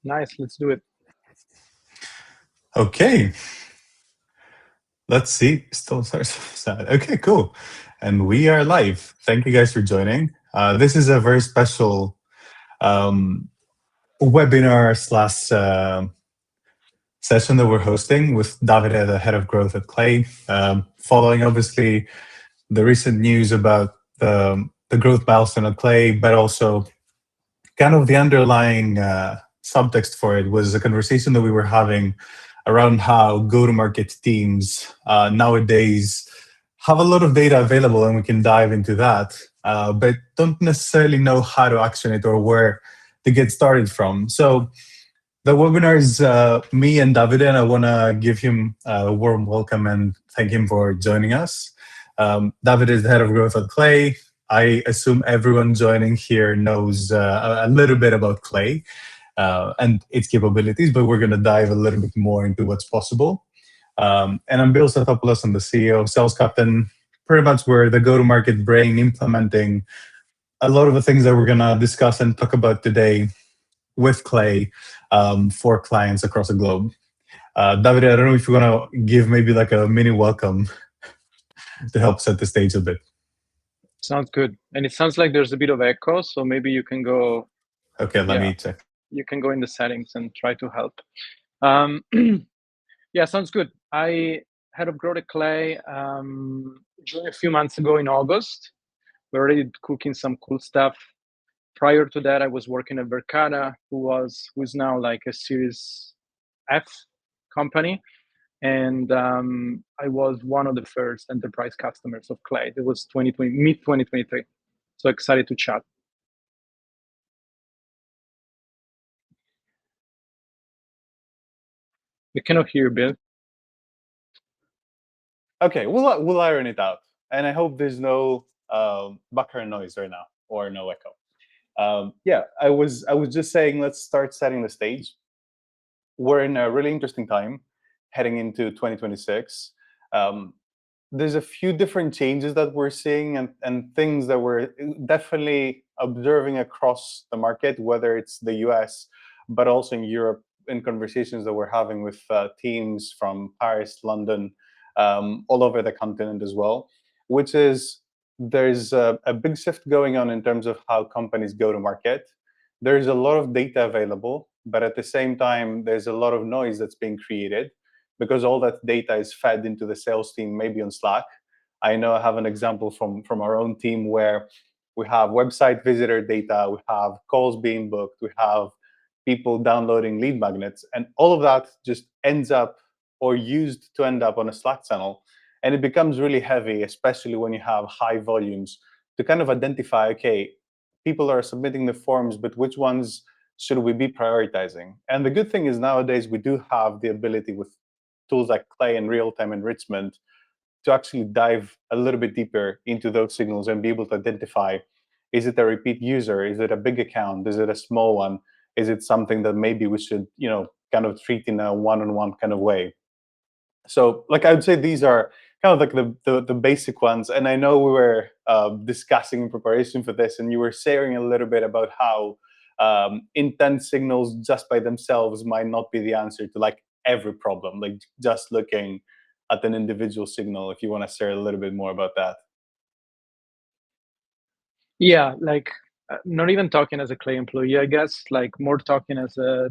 Nice, let's do it. Okay. Let's see. Still sad. Okay, cool. And we are live. Thank you guys for joining. This is a very special um, webinar slash session that we're hosting with Davide, the head of growth at Clay, following obviously the recent news about the growth milestone at Clay, but also kind of the underlying subtext for it was a conversation that we were having around how go-to-market teams nowadays have a lot of data available, and we can dive into that, but don't necessarily know how to action it or where to get started from. So the webinar is me and Davide, and I want to give him a warm welcome and thank him for joining us. David is the head of growth at Clay. I assume everyone joining here knows a little bit about Clay and its capabilities, but we're going to dive a little bit more into what's possible. And I'm Bill Stathopoulos. I'm the CEO of SalesCaptain. Pretty much we're the go-to-market brain implementing a lot of the things that we're going to discuss and talk about today with Clay for clients across the globe. Davide, I don't know if you're going to give maybe like a mini welcome to help set the stage a bit. Sounds good. And it sounds like there's a bit of echo, so maybe you can go. Okay, let me check. You can go in the settings and try to help. Yeah, sounds good. I head of growth at Clay, joined a few months ago in August. We're already cooking some cool stuff. Prior to that, I was working at Verkada, who's now like a Series F company. And I was one of the first enterprise customers of Clay. It was mid-2023. So excited to chat. We cannot hear you, Bill. Okay, we'll iron it out. And I hope there's no background noise right now or no echo. Yeah, I was just saying, let's start setting the stage. We're in a really interesting time heading into 2026. There's a few different changes that we're seeing and things that we're definitely observing across the market, whether it's the US, but also in Europe, in conversations that we're having with teams from Paris, London, all over the continent as well, which is there's a big shift going on in terms of how companies go to market. There's a lot of data available, but at the same time, there's a lot of noise that's being created because all that data is fed into the sales team, maybe on Slack. I know I have an example from our own team where we have website visitor data, we have calls being booked, we have people downloading lead magnets, and all of that just ends up or used to end up on a Slack channel. And it becomes really heavy, especially when you have high volumes, to kind of identify, okay, people are submitting the forms, but which ones should we be prioritizing? And the good thing is nowadays we do have the ability with tools like Clay and real-time enrichment to actually dive a little bit deeper into those signals and be able to identify, is it a repeat user? Is it a big account? Is it a small one? Is it something that maybe we should, kind of treat in a one-on-one kind of way? So, like, I would say these are kind of like the basic ones. And I know we were discussing in preparation for this, and you were sharing a little bit about how intent signals just by themselves might not be the answer to like every problem, like just looking at an individual signal. If you want to share a little bit more about that. Yeah, like not even talking as a Clay employee, I guess, like more talking as a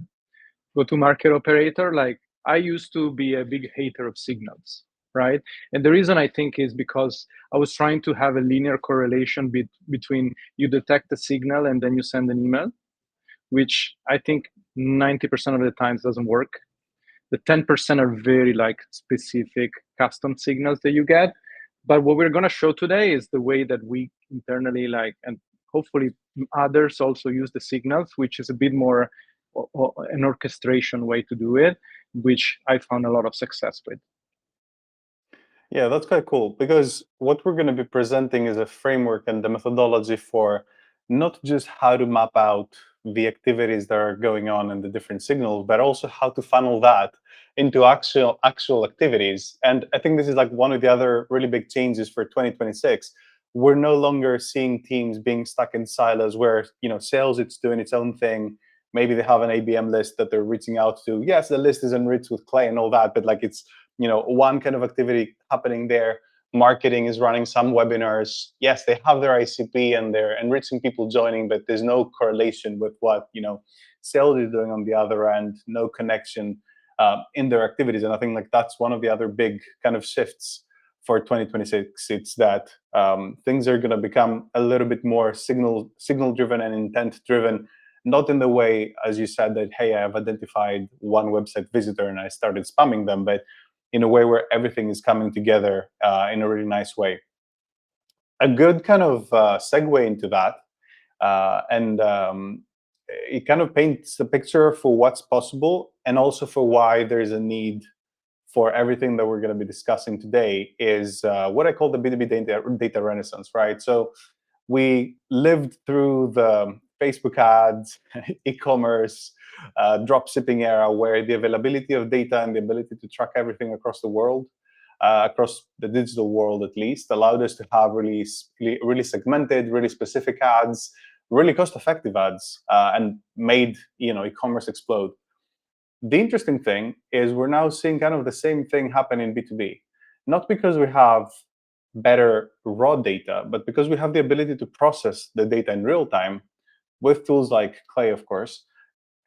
go-to-market operator. Like I used to be a big hater of signals, right? And the reason I think is because I was trying to have a linear correlation between you detect a signal and then you send an email, which I think 90% of the times doesn't work. The 10% are very like specific custom signals that you get. But what we're going to show today is the way that we internally like, and hopefully others also use the signals, which is a bit more an orchestration way to do it, which I found a lot of success with. Yeah, that's quite cool, because what we're going to be presenting is a framework and the methodology for not just how to map out the activities that are going on and the different signals, but also how to funnel that into actual activities. And I think this is like one of the other really big changes for 2026. We're no longer seeing teams being stuck in silos where, sales, it's doing its own thing, maybe they have an ABM list that they're reaching out to. Yes, the list is enriched with Clay and all that, but like it's, one kind of activity happening there. Marketing is running some webinars. Yes, they have their ICP and they're enriching people joining, but there's no correlation with what sales is doing on the other end. No connection in their activities, and I think like that's one of the other big kind of shifts for 2026. It's that things are going to become a little bit more signal driven and intent driven. Not in the way, as you said, that hey, I have identified one website visitor and I started spamming them, but in a way where everything is coming together in a really nice way. A good kind of segue into that, and it kind of paints the picture for what's possible and also for why there's a need for everything that we're going to be discussing today is what I call the B2B data renaissance, right? So we lived through the Facebook ads, e-commerce, drop shipping era, where the availability of data and the ability to track everything across the world, across the digital world at least, allowed us to have really segmented, really specific ads, really cost-effective ads, and made e-commerce explode. The interesting thing is we're now seeing kind of the same thing happen in B2B, not because we have better raw data, but because we have the ability to process the data in real time with tools like Clay, of course,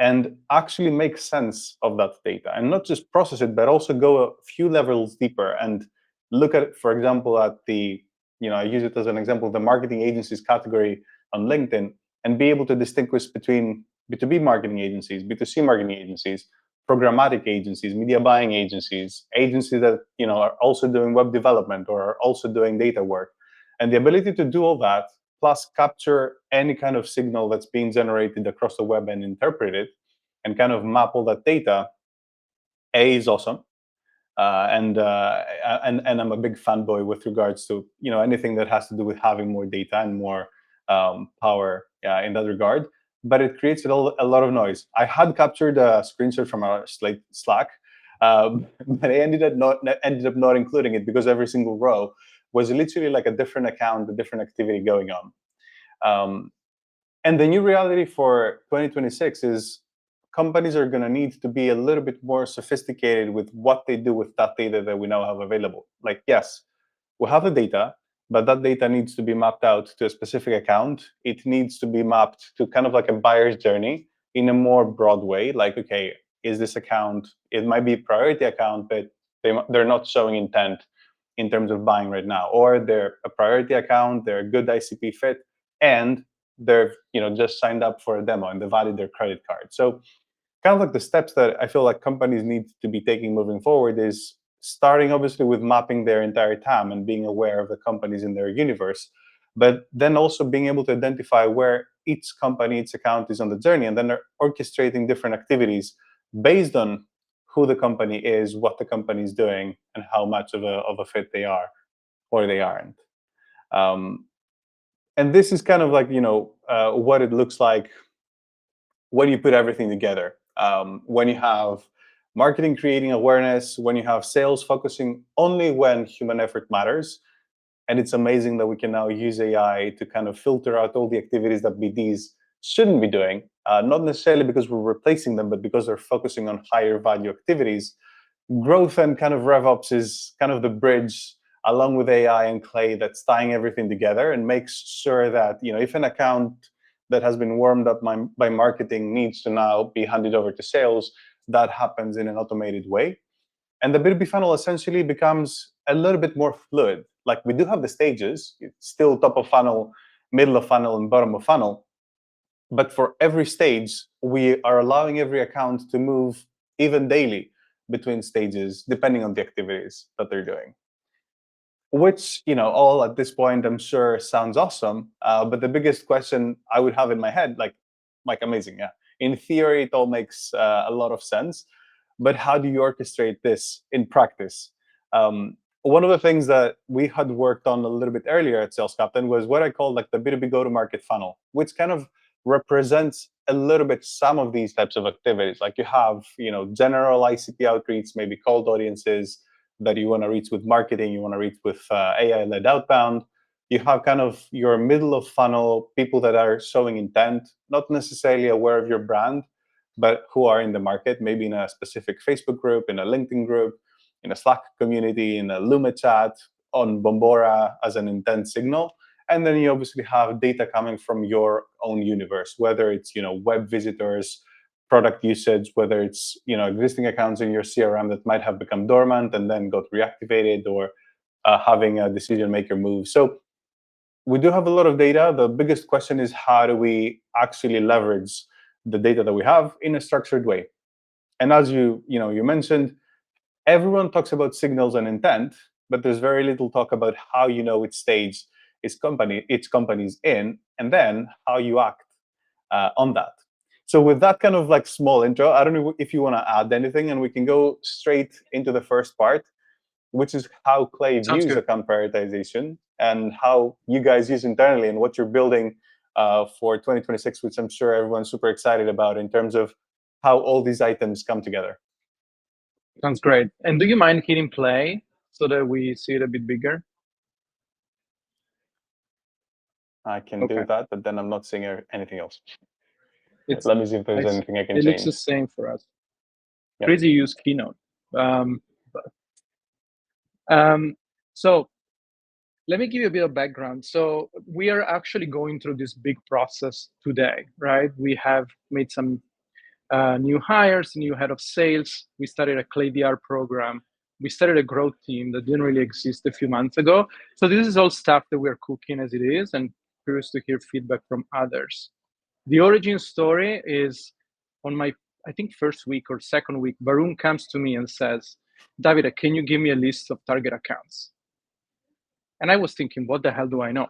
and actually make sense of that data, and not just process it, but also go a few levels deeper and look at it, for example, at the, I use it as an example, the marketing agencies category on LinkedIn, and be able to distinguish between B2B marketing agencies, B2C marketing agencies, programmatic agencies, media buying agencies that are also doing web development or are also doing data work. And the ability to do all that, plus capture any kind of signal that's being generated across the web and interpret it, and kind of map all that data, is awesome. And I'm a big fanboy with regards to anything that has to do with having more data and more power in that regard. But it creates a lot of noise. I had captured a screenshot from our Slack, but I ended up not including it because every single row was literally like a different account, a different activity going on. And the new reality for 2026 is companies are going to need to be a little bit more sophisticated with what they do with that data that we now have available. Like, yes, we have the data, but that data needs to be mapped out to a specific account. It needs to be mapped to kind of like a buyer's journey in a more broad way. Like, okay, is this account, it might be a priority account, but they're not showing intent in terms of buying right now, or they're a priority account, they're a good ICP fit, and they're just signed up for a demo and they valid their credit card. So kind of like the steps that I feel like companies need to be taking moving forward is starting obviously with mapping their entire TAM and being aware of the companies in their universe, but then also being able to identify where each company, each account is on the journey, and then they're orchestrating different activities based on who the company is, what the company is doing, and how much of a fit they are or they aren't. And this is kind of like what it looks like when you put everything together. When you have marketing creating awareness, when you have sales focusing only when human effort matters. And it's amazing that we can now use AI to kind of filter out all the activities that BDs shouldn't be doing, not necessarily because we're replacing them, but because they're focusing on higher value activities. Growth and kind of RevOps is kind of the bridge along with AI and Clay that's tying everything together and makes sure that if an account that has been warmed up by marketing needs to now be handed over to sales, that happens in an automated way. And the B2B funnel essentially becomes a little bit more fluid. Like, we do have the stages, it's still top of funnel, middle of funnel, and bottom of funnel. But for every stage, we are allowing every account to move even daily between stages, depending on the activities that they're doing. Which, all at this point, I'm sure sounds awesome. But the biggest question I would have in my head, like amazing, yeah. In theory, it all makes a lot of sense. But how do you orchestrate this in practice? One of the things that we had worked on a little bit earlier at SalesCaptain was what I call like the B2B go-to-market funnel, which kind of represents a little bit some of these types of activities. Like, you have, general ICP outreach, maybe cold audiences that you want to reach with marketing, you want to reach with AI-led outbound. You have kind of your middle of funnel, people that are showing intent, not necessarily aware of your brand, but who are in the market, maybe in a specific Facebook group, in a LinkedIn group, in a Slack community, in a Lume chat, on Bombora as an intent signal. And then you obviously have data coming from your own universe, whether it's web visitors, product usage, whether it's existing accounts in your CRM that might have become dormant and then got reactivated, or having a decision maker move. So we do have a lot of data. The biggest question is, how do we actually leverage the data that we have in a structured way? And as you mentioned, everyone talks about signals and intent, but there's very little talk about how which stage its company's in, and then how you act on that. So with that kind of like small intro, I don't know if you want to add anything, and we can go straight into the first part, which is how Clay views account prioritization and how you guys use internally and what you're building for 2026, which I'm sure everyone's super excited about in terms of how all these items come together. Sounds great. And do you mind hitting play so that we see it a bit bigger? I can do that, but then I'm not seeing anything else. Let me see if there's anything I can change. It looks the same for us. Yep. Crazy use Keynote. So let me give you a bit of background. So we are actually going through this big process today, right? We have made some new hires, new head of sales. We started a ClayDR program. We started a growth team that didn't really exist a few months ago. So this is all stuff that we're cooking as it is, and curious to hear feedback from others. The origin story is on my, I think, first week or second week, Varun comes to me and says, Davide, can you give me a list of target accounts? And I was thinking, what the hell do I know?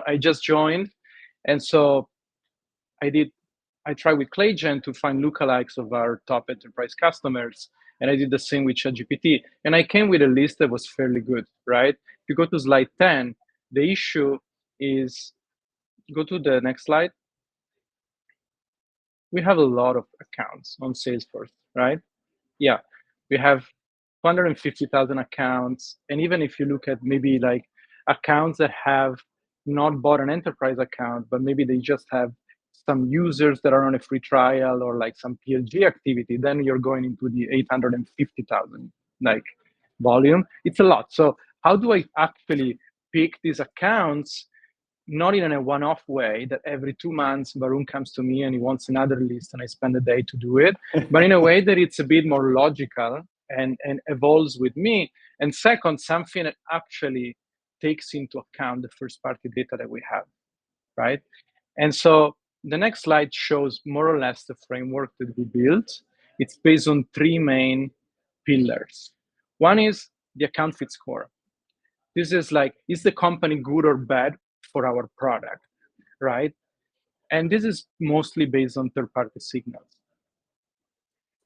I just joined. And so I tried with Claygent to find lookalikes of our top enterprise customers. And I did the same with ChatGPT. And I came with a list that was fairly good, right? If you go to slide 10, the issue is, go to the next slide. We have a lot of accounts on Salesforce, right? Yeah, we have 250,000 accounts. And even if you look at maybe like accounts that have not bought an enterprise account, but maybe they just have some users that are on a free trial or like some PLG activity, then you're going into the 850,000 like volume. It's a lot. So how do I actually pick these accounts? Not in a one-off way that every 2 months Varun comes to me and he wants another list and I spend a day to do it, but in a way that it's a bit more logical and evolves with me. And second, something that actually takes into account the first-party data that we have, right? And so the next slide shows more or less the framework that we built. It's based on 3 main pillars. One is the account fit score. This is like, is the company good or bad for our product, right? And this is mostly based on third-party signals.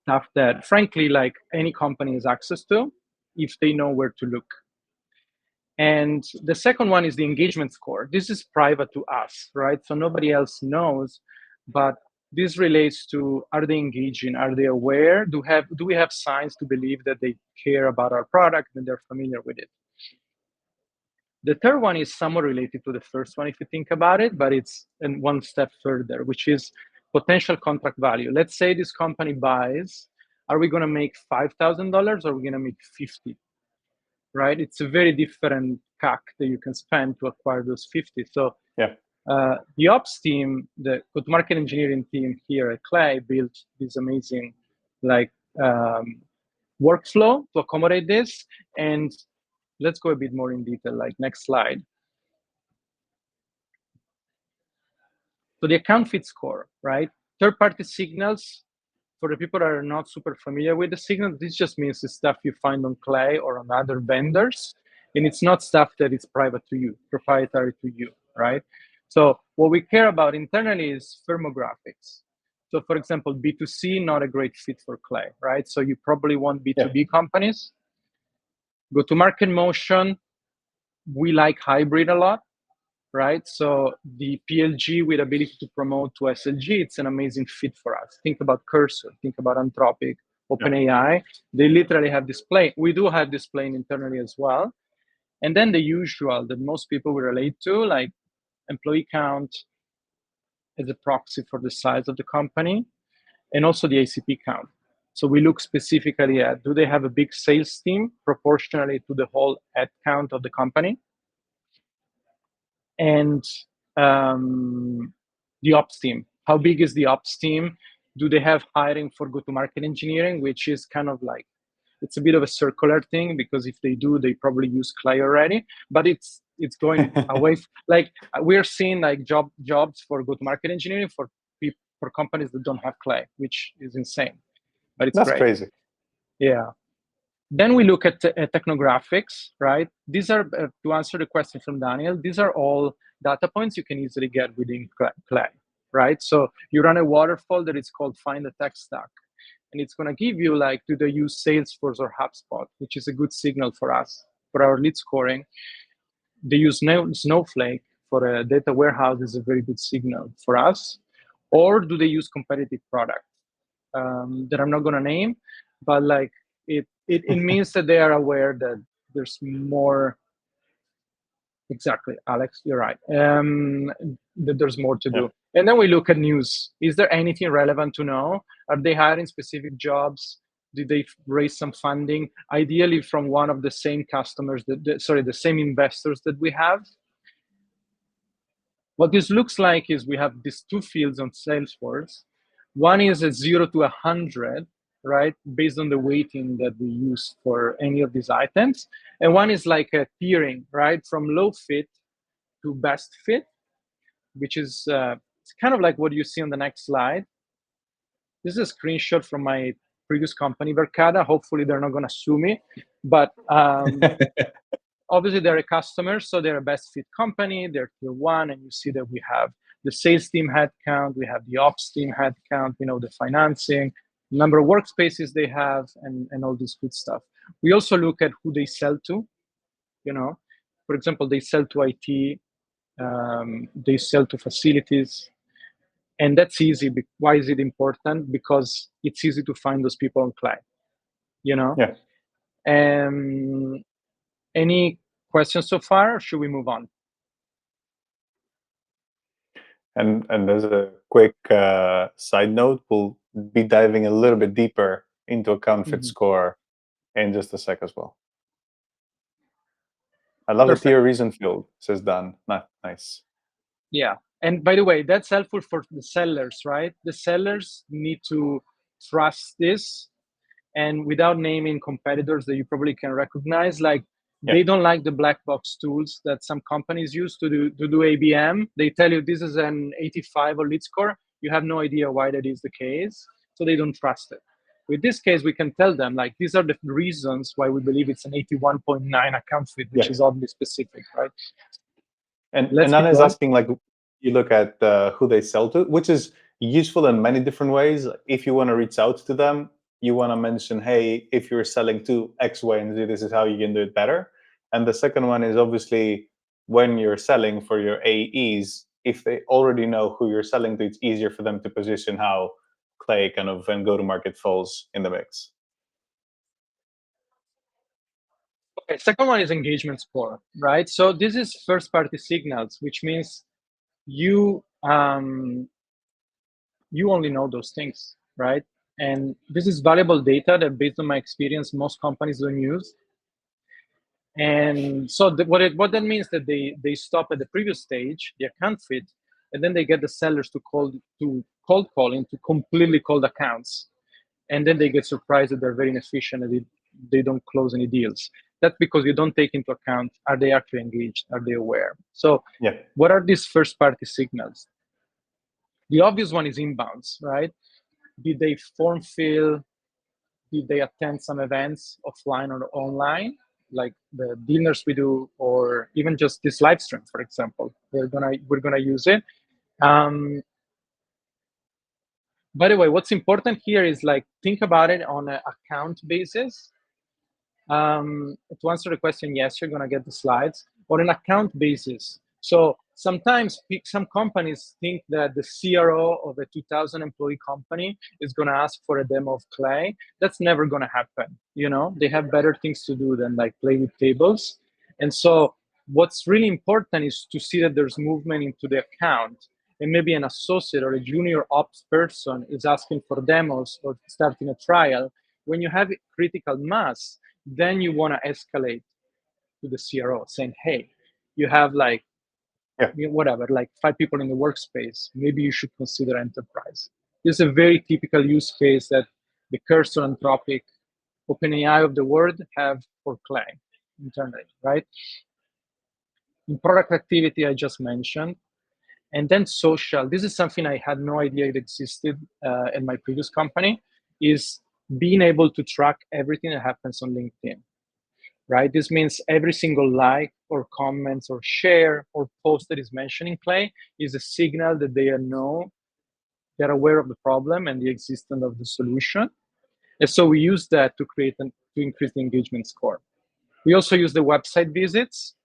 Stuff that, frankly, like any company has access to if they know where to look. And the second one is the engagement score. This is private to us, right? So nobody else knows, but this relates to, are they engaging? Are they aware? Do we have signs to believe that they care about our product and they're familiar with it? The third one is somewhat related to the first one, if you think about it, but it's one step further, which is potential contract value. Let's say this company buys, are we going to make $5,000 or are we going to make 50? Right? It's a very different CAC that you can spend to acquire those 50. So yeah. The ops team, the go-to-market engineering team here at Clay built this amazing workflow to accommodate this. And let's go a bit more in detail, like next slide. So the account fit score, right? Third-party signals, for the people that are not super familiar with the signal, this just means the stuff you find on Clay or on other vendors. And it's not stuff that is private to you, proprietary to you, right? So what we care about internally is firmographics. So for example, B2C, not a great fit for Clay, right? So you probably want B2B companies. Go-to-market motion, we like hybrid a lot, right? So the PLG with ability to promote to SLG, it's an amazing fit for us. Think about Cursor, think about Anthropic, OpenAI. They literally have display. We do have displaying internally as well. And then the usual that most people will relate to, like employee count as a proxy for the size of the company. and also the ACP count. So we look specifically at, do they have a big sales team proportionally to the whole head count of the company? And the ops team. How big is the ops team? Do they have hiring for go-to-market engineering, which is kind of like, it's a bit of a circular thing, because if they do, they probably use Clay already, but it's going away. Like we're seeing like jobs for go-to-market engineering for companies that don't have Clay, which is insane, but it's That's great. crazy. Yeah. Then we look at technographics, right? These are, to answer the question from Daniel, these are all data points you can easily get within Clay, right? So you run a waterfall that is called Find the Tech Stack. And it's going to give you like, do they use Salesforce or HubSpot, which is a good signal for us, for our lead scoring. They use Snowflake for a data warehouse is a very good signal for us. Or do they use competitive product that I'm not going to name, but like it means that they are aware that there's more. Exactly, Alex, you're right. That there's more to do. And then we look at news. Is there anything relevant to know? Are they hiring specific jobs? Did they raise some funding? Ideally from one of the same customers, the same investors that we have. What this looks like is we have these two fields on Salesforce. One is a 0 to 100, right, based on the weighting that we use for any of these items. And one is like a tiering, right, from low fit to best fit, which is it's kind of like what you see on the next slide. This is a screenshot from my previous company, Verkada. Hopefully they're not going to sue me, but obviously they're a customer, so they're a best fit company, they're tier 1, and you see that we have the sales team headcount, we have the ops team headcount, the financing, number of workspaces they have, and all this good stuff. We also look at who they sell to. For example, they sell to IT, they sell to facilities, and that's easy. Why is it important? Because it's easy to find those people on Clay. Yeah. Any questions so far, or should we move on? And as a quick side note, we'll be diving a little bit deeper into account fit score in just a sec as well. I love Perfect. the tier reason field, says Dan. Nice. Yeah. And by the way, that's helpful for the sellers, right? The sellers need to trust this. And without naming competitors that you probably can recognize, like they don't like the black box tools that some companies use to do ABM. They tell you this is an 85 or lead score. You have no idea why that is the case. So they don't trust it. With this case, we can tell them like these are the reasons why we believe it's an 81.9 account fit, which is oddly specific, right? And Anna is asking, like, you look at who they sell to, which is useful in many different ways. If you want to reach out to them, you want to mention, hey, if you're selling to X, Y, and Z, this is how you can do it better. And the second one is obviously when you're selling for your AEs, if they already know who you're selling to, it's easier for them to position how Clay kind of and go-to-market falls in the mix. Okay, second one is engagement score, right? So this is first-party signals, which means you only know those things, right? And this is valuable data that, based on my experience, most companies don't use. And so what that means that they stop at the previous stage, the account fit, and then they get the sellers to cold call into completely cold accounts, and then they get surprised that they're very inefficient and they don't close any deals. That's because you don't take into account, are they actually engaged? Are they aware? So what are these first-party signals? The obvious one is inbounds, right? Did they form fill? Did they attend some events offline or online, like the dinners we do, or even just this live stream, for example? We're gonna use it. By the way, what's important here is like think about it on an account basis. To answer the question, yes, you're gonna get the slides, or an account basis. So sometimes some companies think that the CRO of a 2,000 employee company is gonna ask for a demo of Clay. That's never gonna happen. They have better things to do than like play with tables. And so what's really important is to see that there's movement into the account. and maybe an associate or a junior ops person is asking for demos or starting a trial, when you have critical mass, then you want to escalate to the CRO saying, hey, you have like, whatever, like 5 people in the workspace, maybe you should consider enterprise. This is a very typical use case that the Cursor, Anthropic, OpenAI of the world have for Clay internally, right? In product activity, I just mentioned. And then social, this is something I had no idea it existed in my previous company, is being able to track everything that happens on LinkedIn, right? This means every single like or comments or share or post that is mentioning Clay is a signal that they know, they're aware of the problem and the existence of the solution. And so we use that to increase the engagement score. We also use the website visits,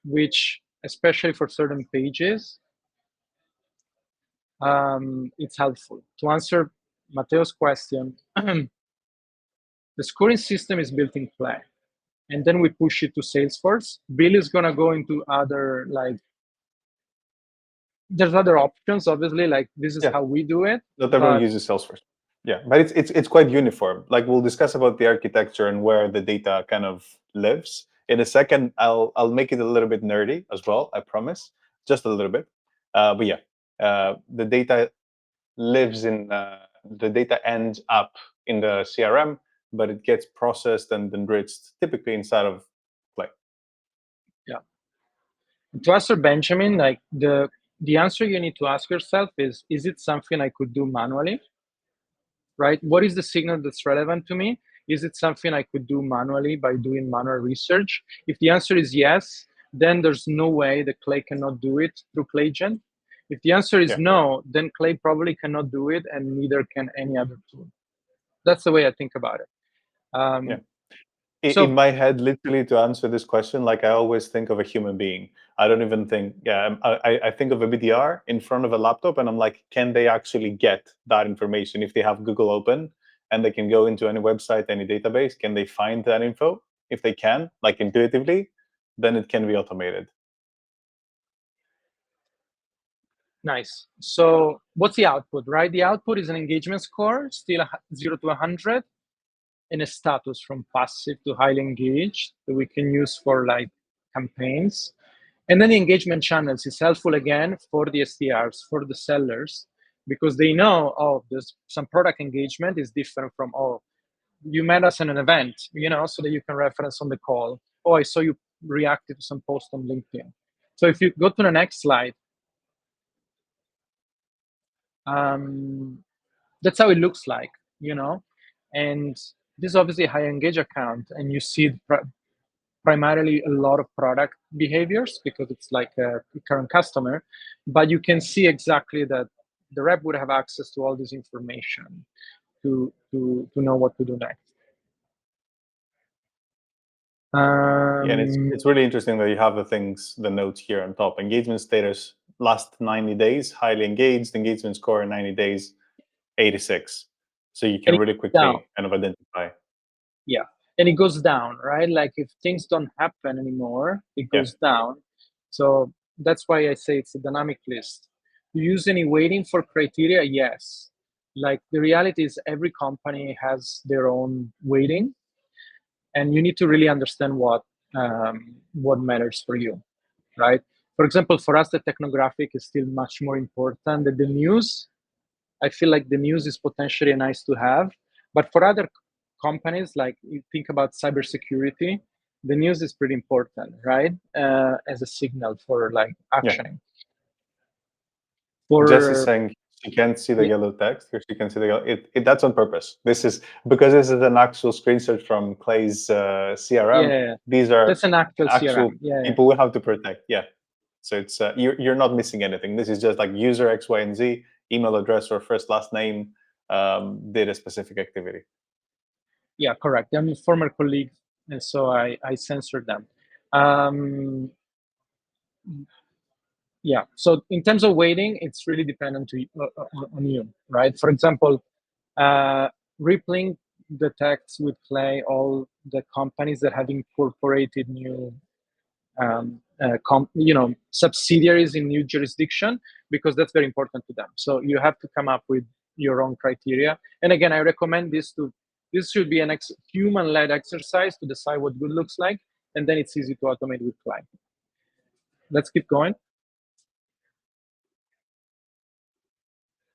which, especially for certain pages, it's helpful. To answer Matteo's question, the scoring system is built in Clay, and then we push it to Salesforce. Bill is gonna go into other, like, there's other options, obviously, like this is how we do it. Not everyone uses Salesforce. Yeah, but it's quite uniform. Like, we'll discuss about the architecture and where the data kind of lives. In a second, I'll make it a little bit nerdy as well, I promise, just a little bit. But yeah, the data lives in, the data ends up in the CRM, but it gets processed and enriched typically inside of Clay. Yeah. To answer Benjamin, like the answer you need to ask yourself is it something I could do manually? Right? What is the signal that's relevant to me? Is it something I could do manually by doing manual research? If the answer is yes, then there's no way that Clay cannot do it through Claygent. If the answer is no, then Clay probably cannot do it, and neither can any other tool. That's the way I think about it. In my head, literally, to answer this question, like, I always think of a human being. I don't even think, I think of a BDR in front of a laptop, and I'm like, can they actually get that information? If they have Google open and they can go into any website, any database, can they find that info? If they can, like, intuitively, then it can be automated. Nice. So what's the output, right? The output is an engagement score, still 0 to 100, and a status from passive to highly engaged that we can use for like campaigns. And then the engagement channels is helpful again for the SDRs, for the sellers, because they know, oh, there's some product engagement is different from, oh, you met us in an event, so that you can reference on the call. Oh, I saw you reacted to some post on LinkedIn. So if you go to the next slide, that's how it looks like, and this is obviously a high engage account, and you see primarily a lot of product behaviors because it's like a current customer, but you can see exactly that the rep would have access to all this information to know what to do next. And it's really interesting that you have the notes here on top. Engagement status, last 90 days, highly engaged. Engagement score in 90 days, 86. So you can really quickly kind of identify. Yeah, and it goes down, right? Like if things don't happen anymore, it goes down. So that's why I say it's a dynamic list. Do you use any weighting for criteria? Yes. Like the reality is every company has their own weighting, and you need to really understand what matters for you, right? For example, for us, the technographic is still much more important than the news. I feel like the news is potentially nice to have, but for other companies, like you think about cybersecurity, the news is pretty important, right? As a signal for like actioning. Jess is saying she can't see the yellow text, or she can see the yellow. That's on purpose. This is because this is an actual screenshot from Clay's CRM. Yeah, these are that's an actual CRM. people we have to protect. Yeah, so it's you're not missing anything. This is just like user X, Y, and Z, email address or first last name, did a specific activity. Yeah, correct. I'm a former colleague, and so I censored them. Yeah, so in terms of weighting, it's really dependent on you, right? For example, rippling the text with Clay, all the companies that have incorporated new subsidiaries in new jurisdiction, because that's very important to them. So you have to come up with your own criteria. And again, I recommend this should be an human-led exercise to decide what good looks like, and then it's easy to automate with client. Let's keep going.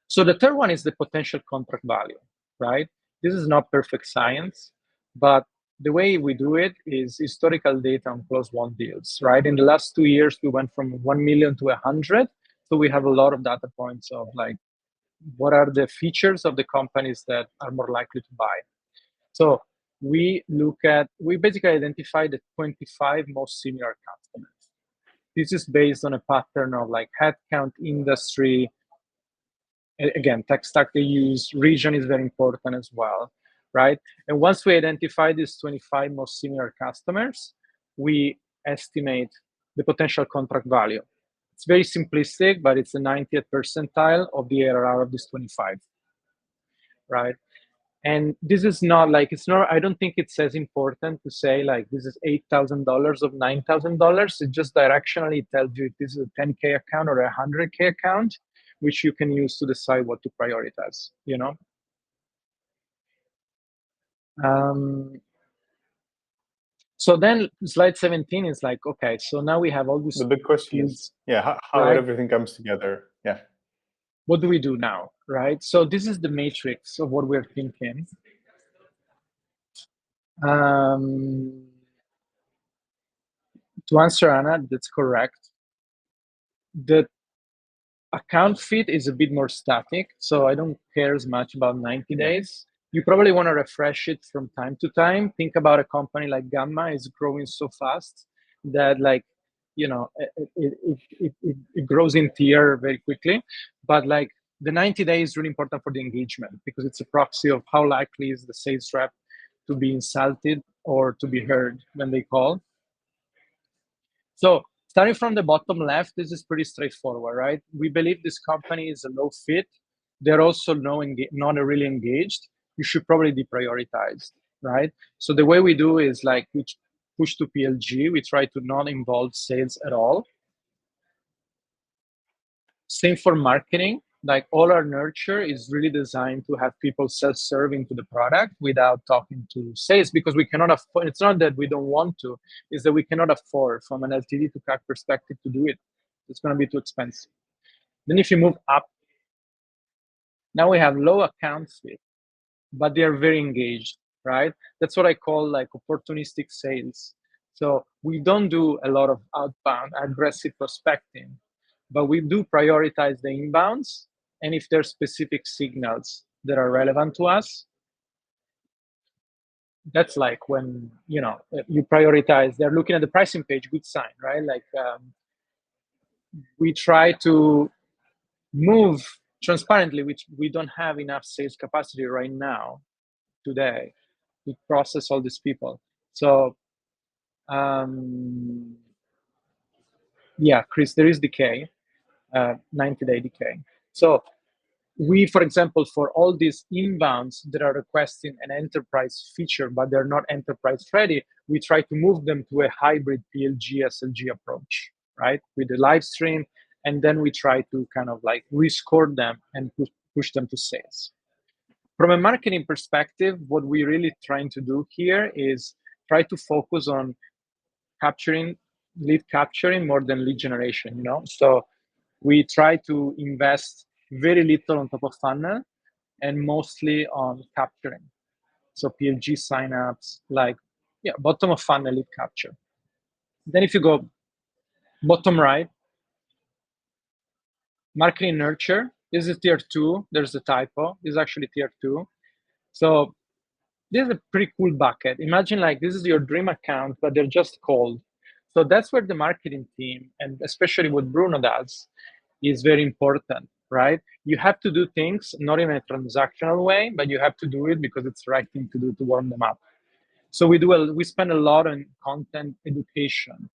So the third one is the potential contract value, right? This is not perfect science, but the way we do it is historical data on close won deals, right? In the last 2 years, we went from 1 million to 100. So we have a lot of data points of like, what are the features of the companies that are more likely to buy? So we basically identify the 25 most similar customers. This is based on a pattern of like headcount, industry, again, tech stack they use, region is very important as well, right? And once we identify these 25 most similar customers, we estimate the potential contract value. It's very simplistic, but it's the 90th percentile of the ARR of this 25, right? And this is not like, I don't think it's as important to say like, this is $8,000 of $9,000. It just directionally tells you if this is a 10K account or a 100K account, which you can use to decide what to prioritize, you know? So then slide 17 is like, okay, so now we have all these. The big question is, yeah, how right? everything comes together. Yeah. What do we do now, right? So this is the matrix of what we're thinking. To answer Anna, that's correct. The account fit is a bit more static, so I don't care as much about 90 days. You probably want to refresh it from time to time. Think about a company like Gamma is growing so fast that like, you know, it grows in tier very quickly. But like the 90 days is really important for the engagement because it's a proxy of how likely is the sales rep to be insulted or to be heard when they call. So starting from the bottom left, this is pretty straightforward, right? We believe this company is a low fit. They're also not really engaged. You should probably deprioritize, right? So the way we do is like we push to PLG. We try to not involve sales at all. Same for marketing. Like all our nurture is really designed to have people self-serve into the product without talking to sales because we cannot afford. It's not that we don't want to, it's that we cannot afford from an LTV to CAC perspective to do it. It's going to be too expensive. Then if you move up, now we have low account fit, but they are very engaged, right? That's what I call like opportunistic sales. So we don't do a lot of outbound aggressive prospecting, but we do prioritize the inbounds. And if there's specific signals that are relevant to us, that's like when, you know, you prioritize, they're looking at the pricing page, good sign, right? Like we try to move transparently, which we don't have enough sales capacity right now, today, to process all these people. So yeah, Chris, there is decay, 90-day decay. So we, for example, for all these inbounds that are requesting an enterprise feature, but they're not enterprise ready, we try to move them to a hybrid PLG SLG approach, right? With the live stream, and then we try to kind of like rescore them and push them to sales. From a marketing perspective, what we're really trying to do here is try to focus on lead capturing more than lead generation, you know? So we try to invest very little on top of funnel and mostly on capturing. So PLG signups, like, yeah, bottom of funnel lead capture. Then if you go bottom right, marketing nurture, this is tier 2. There's a typo. This is actually tier 2. So this is a pretty cool bucket. Imagine like this is your dream account, but they're just cold. So that's where the marketing team, and especially what Bruno does, is very important, right? You have to do things not in a transactional way, but you have to do it because it's the right thing to do to warm them up. So we spend a lot on content education,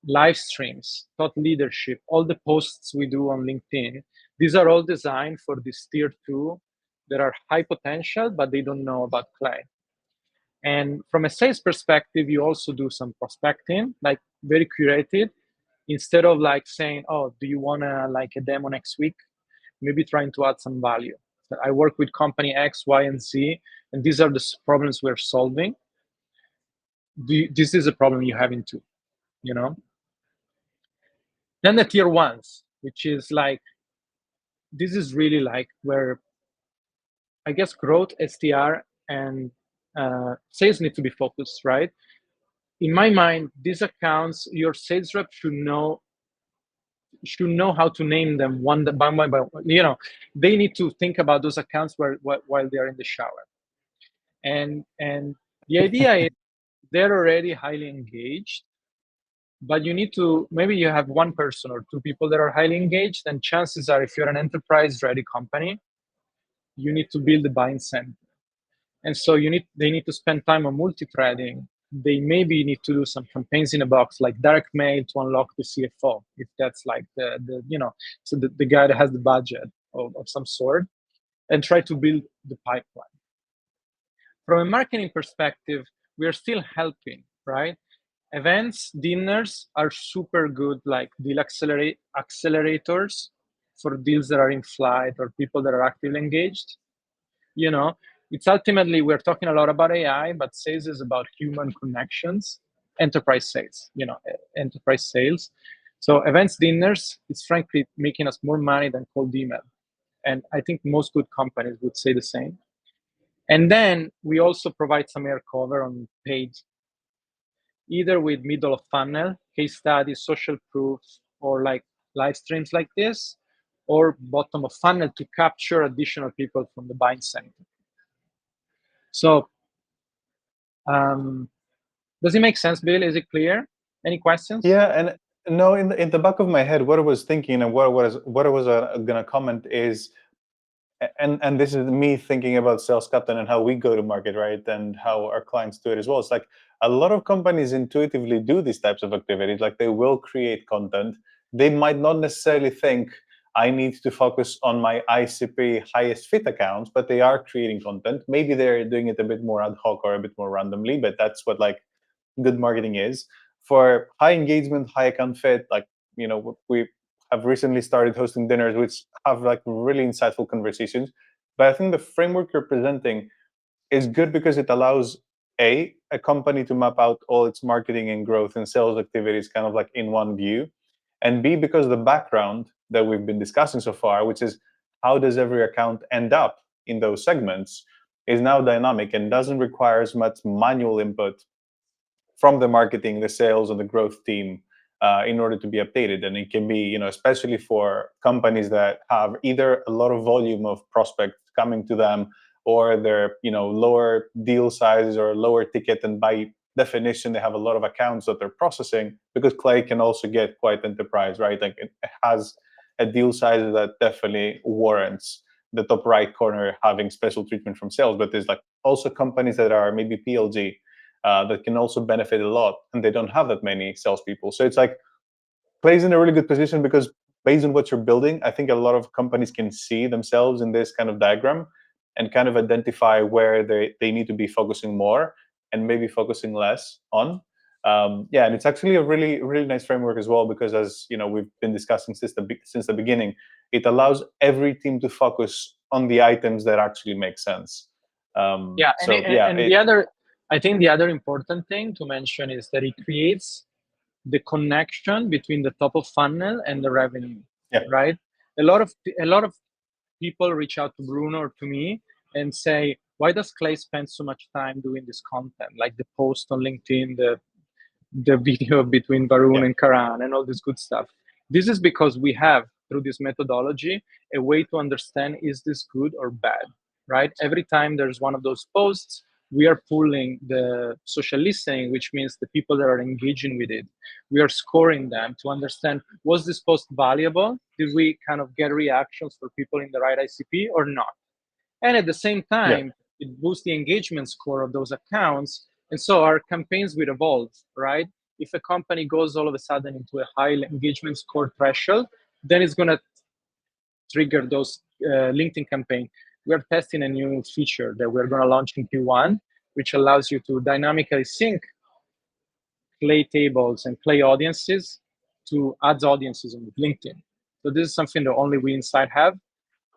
live streams, thought leadership, all the posts we do on LinkedIn. These are all designed for this tier 2 that are high potential, but they don't know about Clay. And from a sales perspective, you also do some prospecting. Like very curated, instead of like saying, oh, do you want to like a demo next week? Maybe trying to add some value. So I work with company X, Y, and Z, and these are the problems we're solving. This is a problem you have in too, you know? Then the tier ones, which is like, this is really like where I guess growth, STR, and sales need to be focused, right? In my mind, these accounts, your sales rep should know how to name them one by one. You know, they need to think about those accounts while they're in the shower. And the idea is they're already highly engaged, but you need to, maybe you have one person or two people that are highly engaged, and chances are, if you're an enterprise-ready company, you need to build a buying center. And so they need to spend time on multi-threading. They maybe need to do some campaigns in a box, like direct mail to unlock the CFO, if that's like the you know, so the guy that has the budget of some sort, and try to build the pipeline. From a marketing perspective, we are still helping, right? Events, dinners are super good, like deal accelerators for deals that are in flight or people that are actively engaged. You know, it's ultimately, we're talking a lot about AI, but sales is about human connections, enterprise sales, you know, enterprise sales. So events, dinners, it's frankly making us more money than cold email. And I think most good companies would say the same. And then we also provide some air cover on paid, either with middle of funnel, case studies, social proof, or like live streams like this, or bottom of funnel to capture additional people from the buying center. So does it make sense, Bill? Is it clear? Any questions? Yeah, and no, in the back of my head, what I was thinking and what I was gonna comment is, and this is me thinking about SalesCaptain and how we go to market, right, and how our clients do it as well. It's like a lot of companies intuitively do these types of activities. Like they will create content. They might not necessarily think I need to focus on my ICP highest fit accounts, but they are creating content. Maybe they're doing it a bit more ad hoc or a bit more randomly, but that's what like good marketing is. For high engagement, high account fit, like, you know, we have recently started hosting dinners which have like really insightful conversations. But I think the framework you're presenting is good because it allows a company to map out all its marketing and growth and sales activities kind of like in one view, and B, because the background that we've been discussing so far, which is how does every account end up in those segments, is now dynamic and doesn't require as much manual input from the marketing, the sales, and the growth team in order to be updated. And it can be, you know, especially for companies that have either a lot of volume of prospects coming to them, or they're, you know, lower deal sizes or lower ticket, and by definition they have a lot of accounts that they're processing, because Clay can also get quite enterprise, right? Like it has a deal size that definitely warrants the top right corner having special treatment from sales. But there's like also companies that are maybe PLG that can also benefit a lot, and they don't have that many salespeople. So it's like Clay's in a really good position because based on what you're building, I think a lot of companies can see themselves in this kind of diagram and kind of identify where they need to be focusing more and maybe focusing less on. Yeah, and it's actually a really, really nice framework as well, because as you know, we've been discussing since the beginning, it allows every team to focus on the items that actually make sense. I think the other important thing to mention is that it creates the connection between the top of funnel and the revenue. Yeah. Right. A lot of people reach out to Bruno or to me and say, why does Clay spend so much time doing this content, like the post on LinkedIn, the video between Varun and Karan and all this good stuff? This is because we have, through this methodology, a way to understand, is this good or bad, right? Every time there's one of those posts, we are pulling the social listening, which means the people that are engaging with it. We are scoring them to understand, was this post valuable? Did we kind of get reactions for people in the right ICP or not? And at the same time, it boosts the engagement score of those accounts. And so our campaigns will evolve, right? If a company goes all of a sudden into a high engagement score threshold, then it's going to trigger those LinkedIn campaign. We're testing a new feature that we're going to launch in Q1, which allows you to dynamically sync Clay tables and Clay audiences to ads audiences on LinkedIn. So this is something that only we inside have,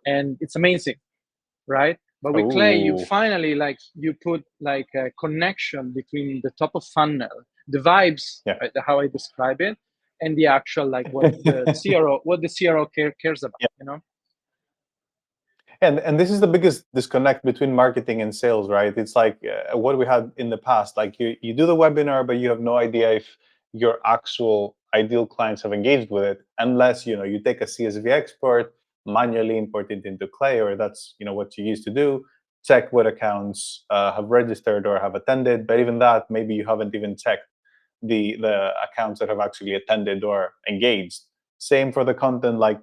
and it's amazing, right? But with Clay, you Oh, finally you put like a connection between the top of funnel, the vibes, yeah. how I describe it, and the actual like what the CRO cares about, Yeah. you know? And this is the biggest disconnect between marketing and sales, right? It's like what we had in the past. Like you do the webinar, but you have no idea if your actual ideal clients have engaged with it, unless you take a CSV export, manually import it into Clay, or that's what you used to do. Check what accounts have registered or have attended, but even that, maybe you haven't even checked the accounts that have actually attended or engaged. Same for the content, like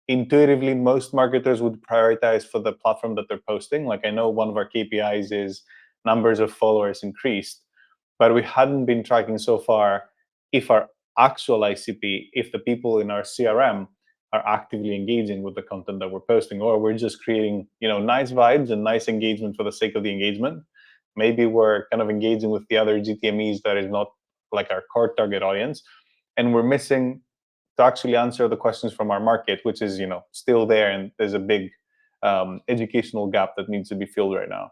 intuitively most marketers would prioritize for the platform that they're posting. Like I know one of our KPIs is numbers of followers increased, but we hadn't been tracking so far if our actual ICP, if the people in our CRM are actively engaging with the content that we're posting, or we're just creating nice vibes and nice engagement for the sake of the engagement. Maybe we're kind of engaging with the other GTMEs that is not like our core target audience, and we're missing to actually answer the questions from our market, which is still there, and there's a big educational gap that needs to be filled right now.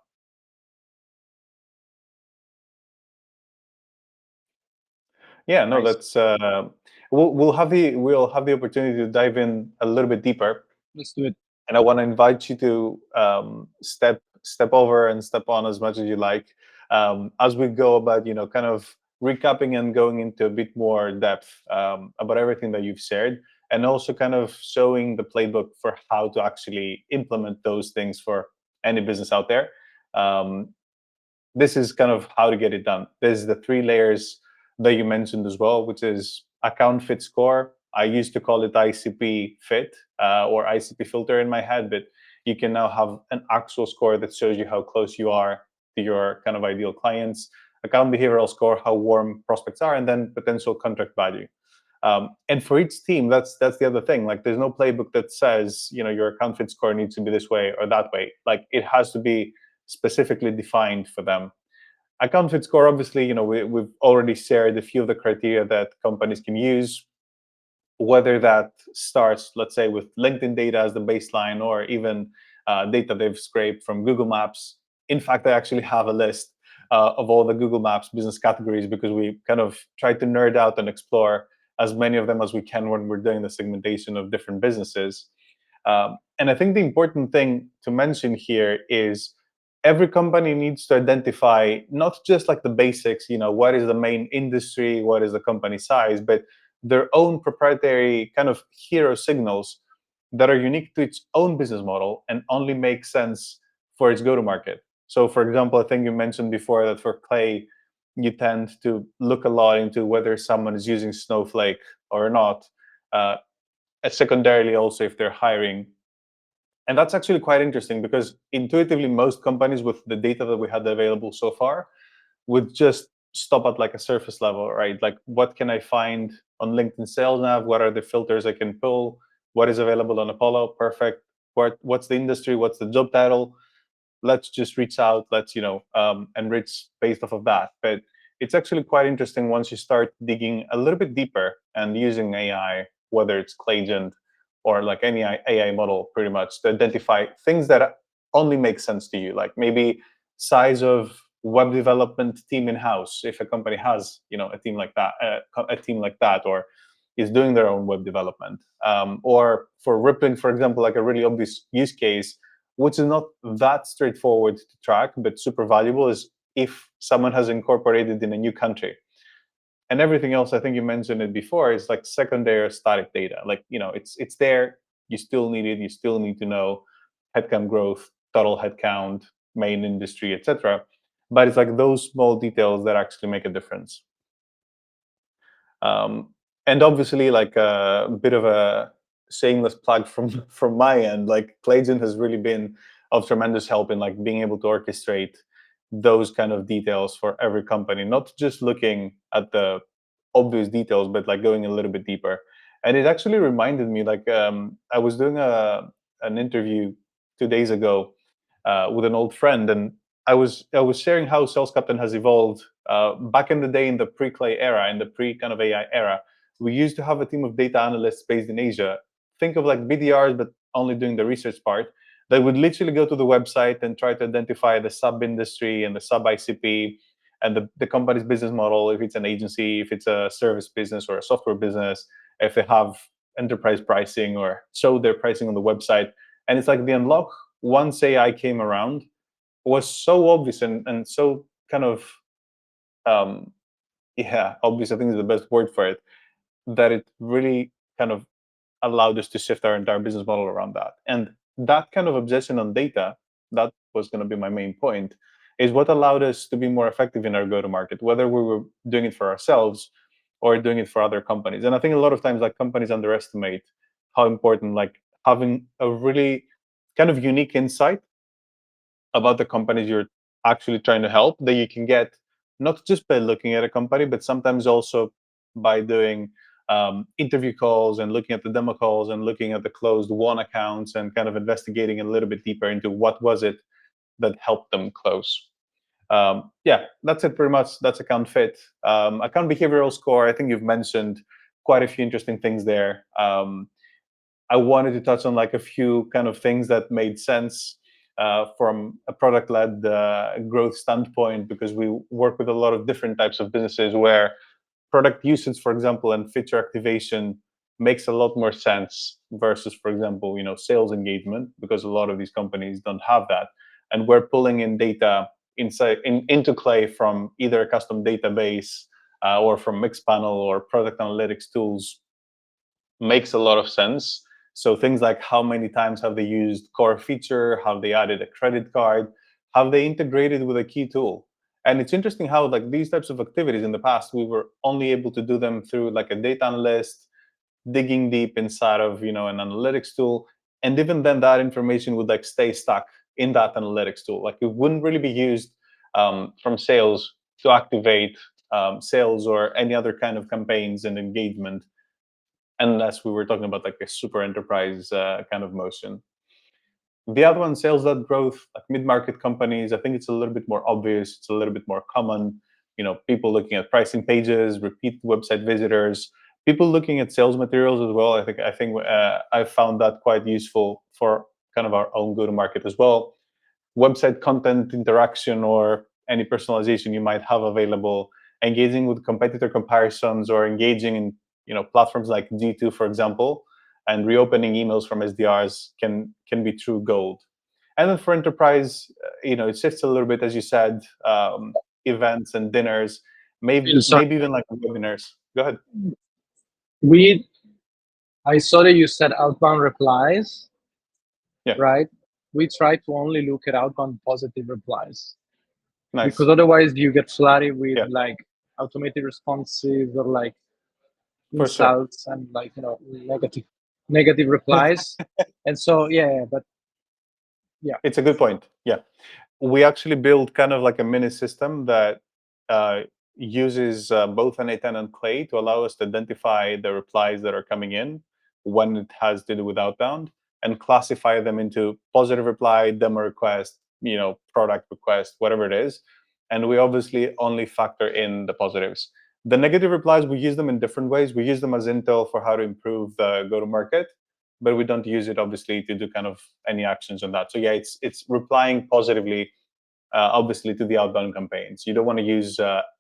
Yeah, no, Nice. that's we'll have the opportunity to dive in a little bit deeper, Let's do it. and I want to invite you to step over and step on as much as you like as we go about kind of recapping and going into a bit more depth about everything that you've shared, and also kind of showing the playbook for how to actually implement those things for any business out there. This is kind of how to get it done. There's the 3 layers that you mentioned as well, which is account fit score. I used to call it ICP fit or ICP filter in my head, but you can now have an actual score that shows you how close you are to your kind of ideal clients. Account behavioral score, how warm prospects are, and then potential contract value. And for each team, that's the other thing. Like, there's no playbook that says your account fit score needs to be this way or that way. Like, it has to be specifically defined for them. Account fit score, obviously, we've already shared a few of the criteria that companies can use, whether that starts, let's say, with LinkedIn data as the baseline, or even data they've scraped from Google Maps. In fact, I actually have a list of all the Google Maps business categories, because we kind of try to nerd out and explore as many of them as we can when we're doing the segmentation of different businesses. And I think the important thing to mention here is every company needs to identify not just like the basics, what is the main industry, what is the company size, but their own proprietary kind of hero signals that are unique to its own business model and only make sense for its go-to-market. So, for example, I think you mentioned before that for Clay, you tend to look a lot into whether someone is using Snowflake or not, secondarily also if they're hiring. And that's actually quite interesting, because intuitively most companies with the data that we had available so far would just stop at like a surface level, right? Like, what can I find on LinkedIn Sales Nav? What are the filters I can pull? What is available on Apollo? Perfect. What's the industry? What's the job title? Let's just reach out. Let's enrich based off of that. But it's actually quite interesting once you start digging a little bit deeper and using AI, whether it's Claygent or like any AI model, pretty much to identify things that only make sense to you. Like maybe size of web development team in house, if a company has a team like that, or is doing their own web development, or for rippling, for example, like a really obvious use case, which is not that straightforward to track but super valuable, is if someone has incorporated in a new country. And everything else, I think you mentioned it before, is like secondary static data. Like, it's there, you still need it, you still need to know headcount growth, total headcount, main industry, etc. But it's like those small details that actually make a difference. And obviously, like a bit of a shameless plug from my end, like Claygent has really been of tremendous help in like being able to orchestrate those kind of details for every company, not just looking at the obvious details, but like going a little bit deeper. And it actually reminded me, like I was doing an interview 2 days ago with an old friend, and I was sharing how SalesCaptain has evolved. Back in the day, in the pre-Clay era, in the pre-kind of AI era, we used to have a team of data analysts based in Asia. Think of like BDRs, but only doing the research part. They would literally go to the website and try to identify the sub-industry and the sub-ICP and the company's business model, if it's an agency, if it's a service business or a software business, if they have enterprise pricing or show their pricing on the website. And it's like the unlock once AI came around was so obvious and so kind of obvious, I think is the best word for it, that it really kind of allowed us to shift our entire business model around that. And that kind of obsession on data, that was going to be my main point, is what allowed us to be more effective in our go-to-market, whether we were doing it for ourselves or doing it for other companies. And I think a lot of times like companies underestimate how important like having a really kind of unique insight about the companies you're actually trying to help that you can get not just by looking at a company, but sometimes also by doing interview calls and looking at the demo calls and looking at the closed won accounts and kind of investigating a little bit deeper into what was it that helped them close. That's it pretty much. That's account fit. Account behavioral score, I think you've mentioned quite a few interesting things there. I wanted to touch on like a few kind of things that made sense from a product-led growth standpoint, because we work with a lot of different types of businesses where product usage, for example, and feature activation makes a lot more sense versus, for example, sales engagement, because a lot of these companies don't have that. And we're pulling in data into Clay from either a custom database or from Mixpanel or product analytics tools makes a lot of sense. So things like how many times have they used core feature, have they added a credit card, have they integrated with a key tool? And it's interesting how like these types of activities in the past, we were only able to do them through like a data analyst, digging deep inside of an analytics tool. And even then that information would like stay stuck in that analytics tool. Like it wouldn't really be used from sales to activate sales or any other kind of campaigns and engagement, unless we were talking about like a super enterprise kind of motion. The other one, sales-led growth, like mid-market companies, I think it's a little bit more obvious. It's a little bit more common. People looking at pricing pages, repeat website visitors, people looking at sales materials as well. I think I found that quite useful for kind of our own go-to-market as well. Website content interaction or any personalization you might have available, engaging with competitor comparisons or engaging in platforms like G2, for example, and reopening emails from SDRs can be true gold. And then for enterprise, it shifts a little bit, as you said, events and dinners, maybe even like webinars. Go ahead. I saw that you said outbound replies. Yeah. Right? We try to only look at outbound positive replies. Nice. Because otherwise you get flooded with like automated responses or like insults and like negative replies. And so but it's a good point. We actually build kind of like a mini system that uses both N8N and Clay to allow us to identify the replies that are coming in when it has to do with outbound and classify them into positive reply, demo request, product request, whatever it is. And we obviously only factor in the positives. The negative replies, we use them in different ways. We use them as intel for how to improve the go-to-market, but we don't use it obviously to do kind of any actions on that. So it's replying positively, obviously, to the outbound campaigns. You don't want to use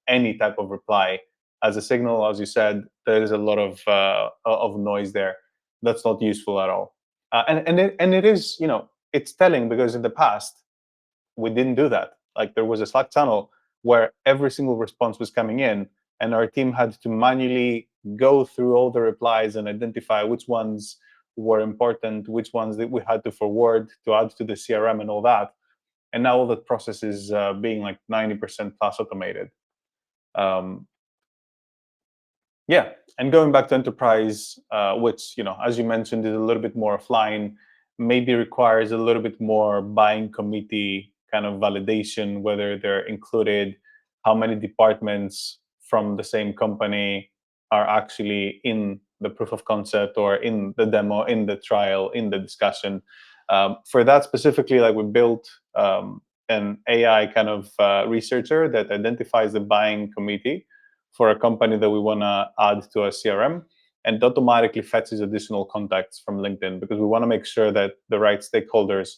any type of reply as a signal. As you said, there is a lot of noise there. That's not useful at all. And it is, it's telling, because in the past we didn't do that. Like there was a Slack channel where every single response was coming in, and our team had to manually go through all the replies and identify which ones were important, which ones that we had to forward to add to the CRM and all that. And now all that process is being like 90% plus automated. And going back to enterprise, which, as you mentioned, is a little bit more offline, maybe requires a little bit more buying committee kind of validation, whether they're included, how many departments from the same company are actually in the proof of concept or in the demo, in the trial, in the discussion. For that specifically, like we built an AI kind of researcher that identifies the buying committee for a company that we want to add to our CRM, and it automatically fetches additional contacts from LinkedIn, because we want to make sure that the right stakeholders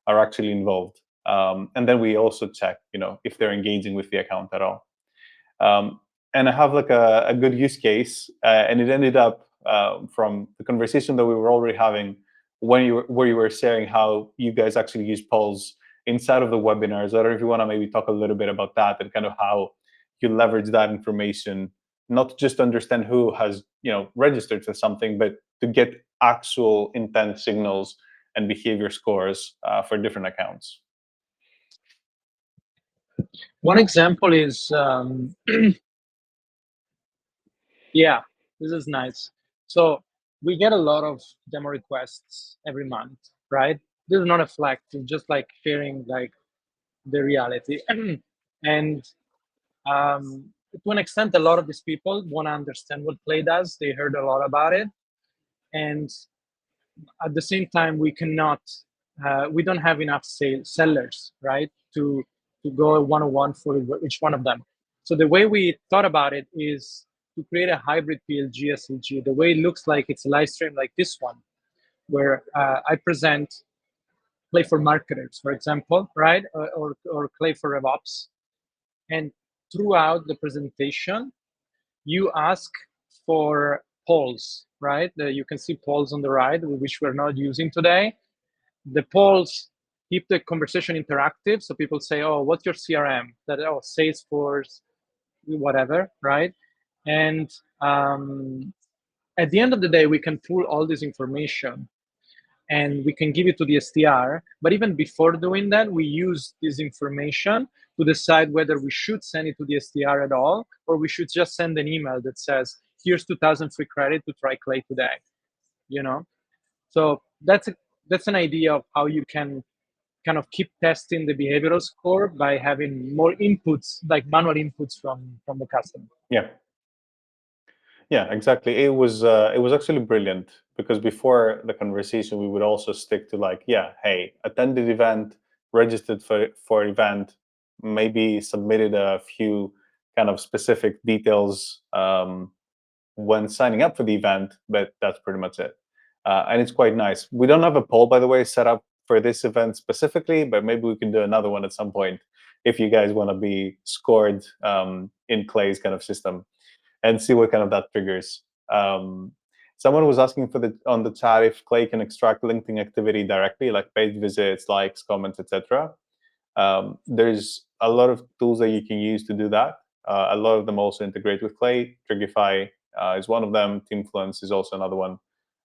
are actually involved. And then we also check, if they're engaging with the account at all. And I have like a good use case, and it ended up from the conversation that we were already having where you were sharing how you guys actually use polls inside of the webinars. I don't know if you want to maybe talk a little bit about that and kind of how you leverage that information, not just to understand who has registered for something, but to get actual intent signals and behavior scores for different accounts. One example is, yeah, this is nice. So we get a lot of demo requests every month, right? This is not a flex, it's just like sharing like the reality. And to an extent, a lot of these people want to understand what Clay does. They heard a lot about it. And at the same time, we don't have enough sellers, right? To go one-on-one for each one of them. So the way we thought about it is to create a hybrid PLG SLG. The way it looks like it's a live stream like this one, where I present Clay for marketers, for example, right? Or Clay for RevOps. And throughout the presentation, you ask for polls, right? You can see polls on the right, which we're not using today. The polls keep the conversation interactive. So people say, oh, what's your CRM? Salesforce, whatever, right? And at the end of the day, we can pull all this information and we can give it to the SDR. But even before doing that, we use this information to decide whether we should send it to the SDR at all, or we should just send an email that says, here's 2,000 free credit to try Clay today, So that's an idea of how you can kind of keep testing the behavioral score by having more inputs, like manual inputs from the customer. Yeah, exactly. It was actually brilliant, because before the conversation, we would also stick to like, hey, attended event, registered for event, maybe submitted a few kind of specific details when signing up for the event, but that's pretty much it. And it's quite nice. We don't have a poll, by the way, set up for this event specifically, but maybe we can do another one at some point if you guys want to be scored in Clay's kind of system, and see what kind of that triggers. Someone was asking on the chat if Clay can extract LinkedIn activity directly, like page visits, likes, comments, etc. There's a lot of tools that you can use to do that. A lot of them also integrate with Clay. Trigify is one of them. Teamfluence is also another one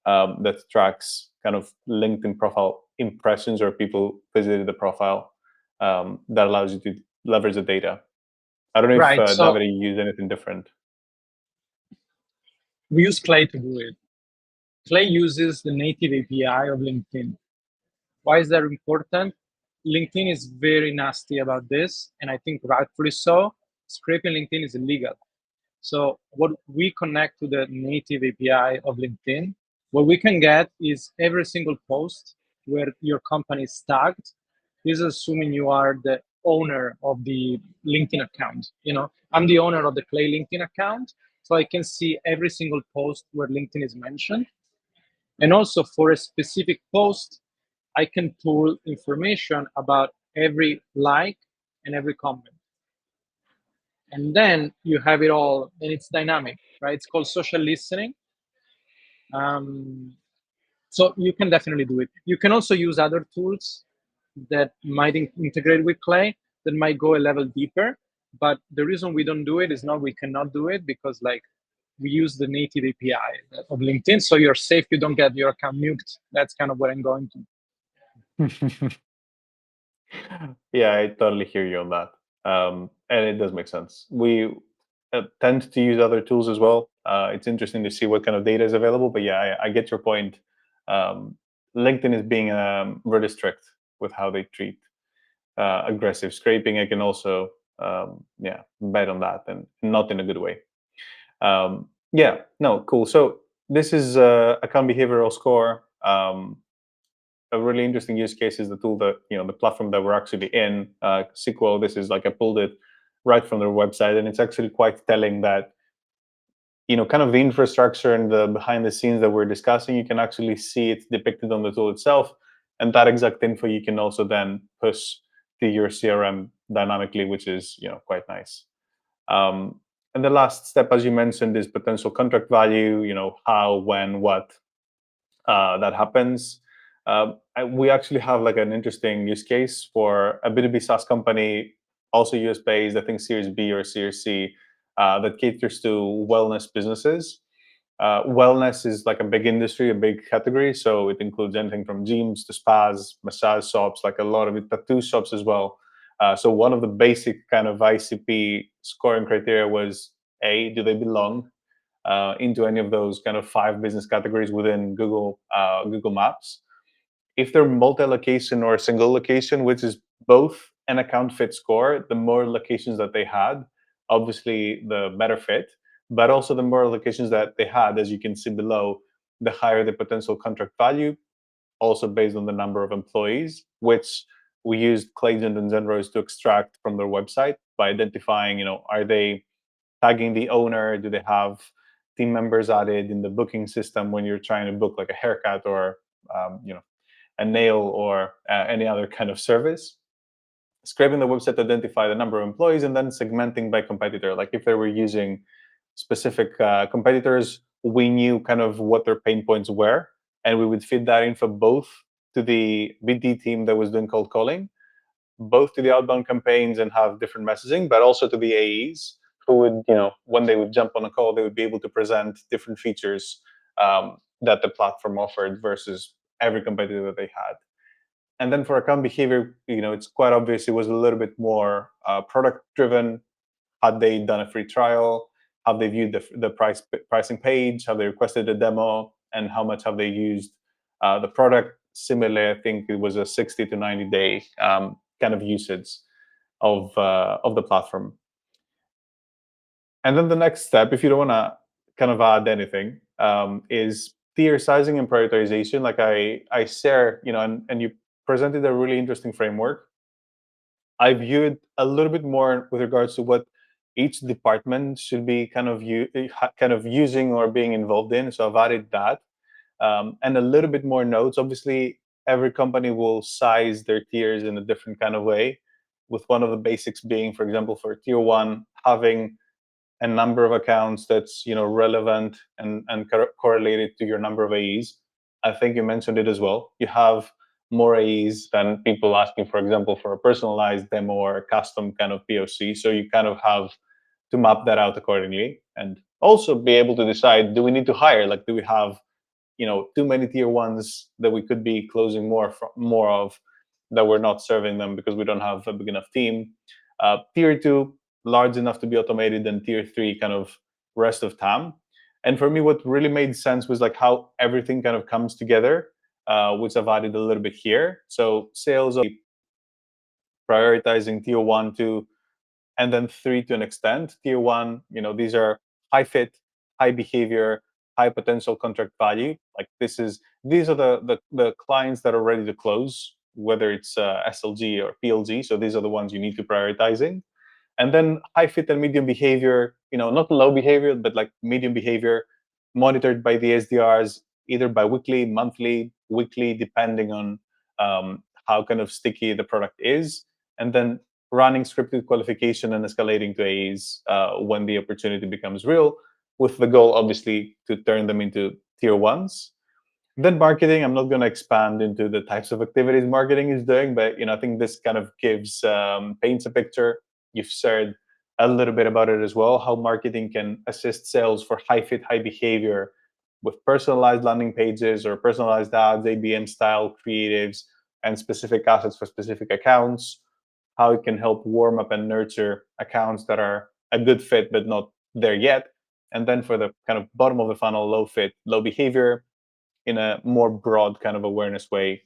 that tracks kind of LinkedIn profile impressions or people visited the profile. That allows you to leverage the data. I don't know if Davide, you use anything different. We use Clay to do it. Clay uses the native API of LinkedIn. Why is that important? LinkedIn is very nasty about this, and I think rightfully so. Scraping LinkedIn is illegal. So what we connect to the native API of LinkedIn, what we can get is every single post where your company is tagged. This is assuming you are the owner of the LinkedIn account. I'm the owner of the Clay LinkedIn account, so I can see every single post where LinkedIn is mentioned. And also for a specific post, I can pull information about every like and every comment. And then you have it all, and it's dynamic, right? It's called social listening. So you can definitely do it. You can also use other tools that might integrate with Clay that might go a level deeper. But the reason we don't do it is not we cannot do it, because we use the native API of LinkedIn, so you're safe. You don't get your account nuked. That's kind of what I'm going to. Yeah, I totally hear you on that. And it does make sense. We tend to use other tools as well. It's interesting to see what kind of data is available, but yeah, I get your point. LinkedIn is being really strict with how they treat aggressive scraping. I can also bet on that, and not in a good way. Cool. So this is account behavioral score. a really interesting use case is the tool that, the platform that we're actually in, SQL. This is like I pulled it right from their website, and it's actually quite telling that, kind of the infrastructure and the behind the scenes that we're discussing, you can actually see it depicted on the tool itself. And that exact info you can also then push to your CRM dynamically, which is, quite nice. And the last step, as you mentioned, is potential contract value, how, when, what that happens. We actually have like an interesting use case for a B2B SaaS company, also US based, I think Series B or Series C, that caters to wellness businesses. Wellness is like a big industry, a big category. So it includes anything from gyms to spas, massage shops, like a lot of it, tattoo shops as well. So one of the basic kind of ICP scoring criteria was A, do they belong into any of those kind of 5 business categories within Google Maps? If they're multi-location or single location, which is both an account fit score, the more locations that they had, obviously the better fit, but also the more locations that they had, as you can see below, the higher the potential contract value, also based on the number of employees, which we used Claygent and Zenrose to extract from their website by identifying, are they tagging the owner? Do they have team members added in the booking system when you're trying to book like a haircut or, a nail or any other kind of service? Scraping the website to identify the number of employees, and then segmenting by competitor. Like if they were using specific competitors, we knew kind of what their pain points were, and we would feed that info both to the BD team that was doing cold calling, both to the outbound campaigns and have different messaging, but also to the AEs who would, when they would jump on a call, they would be able to present different features that the platform offered versus every competitor that they had. And then for account behavior, it's quite obvious it was a little bit more product driven. Had they done a free trial? Have they viewed the pricing page? Have they requested a demo? And how much have they used the product? Similarly, I think it was a 60 to 90 day kind of usage of the platform. And then the next step, if you don't want to kind of add anything, is tier sizing and prioritization. Like I share, and you presented a really interesting framework. I view it a little bit more with regards to what each department should be kind of using or being involved in. So I've added that, and a little bit more notes. Obviously, every company will size their tiers in a different kind of way, with one of the basics being, for example, for tier 1, having a number of accounts that's relevant and correlated to your number of AEs. I think you mentioned it as well. You have more AEs than people asking, for example, for a personalized demo or a custom kind of POC. So you kind of have to map that out accordingly, and also be able to decide, do we need to hire? Like, do we have too many tier 1s that we could be closing more of, that we're not serving them because we don't have a big enough team? Tier 2, large enough to be automated, and tier 3 kind of rest of TAM. And for me, what really made sense was like how everything kind of comes together, which I've added a little bit here. So sales, prioritizing tier 1, 2, and then 3 to an extent. Tier 1, these are high fit, high behavior, high potential contract value. Like these are the clients that are ready to close, whether it's SLG or PLG. So these are the ones you need to prioritizing. And then high fit and medium behavior, not low behavior, but like medium behavior, monitored by the SDRs, either bi-weekly, monthly, weekly, depending on how kind of sticky the product is. And then running scripted qualification and escalating to AEs when the opportunity becomes real, with the goal, obviously, to turn them into tier 1s. Then marketing, I'm not going to expand into the types of activities marketing is doing, but I think this kind of paints a picture. You've shared a little bit about it as well, how marketing can assist sales for high fit, high behavior with personalized landing pages or personalized ads, ABM style creatives, and specific assets for specific accounts. How it can help warm up and nurture accounts that are a good fit but not there yet. And then for the kind of bottom of the funnel, low fit, low behavior, in a more broad kind of awareness way,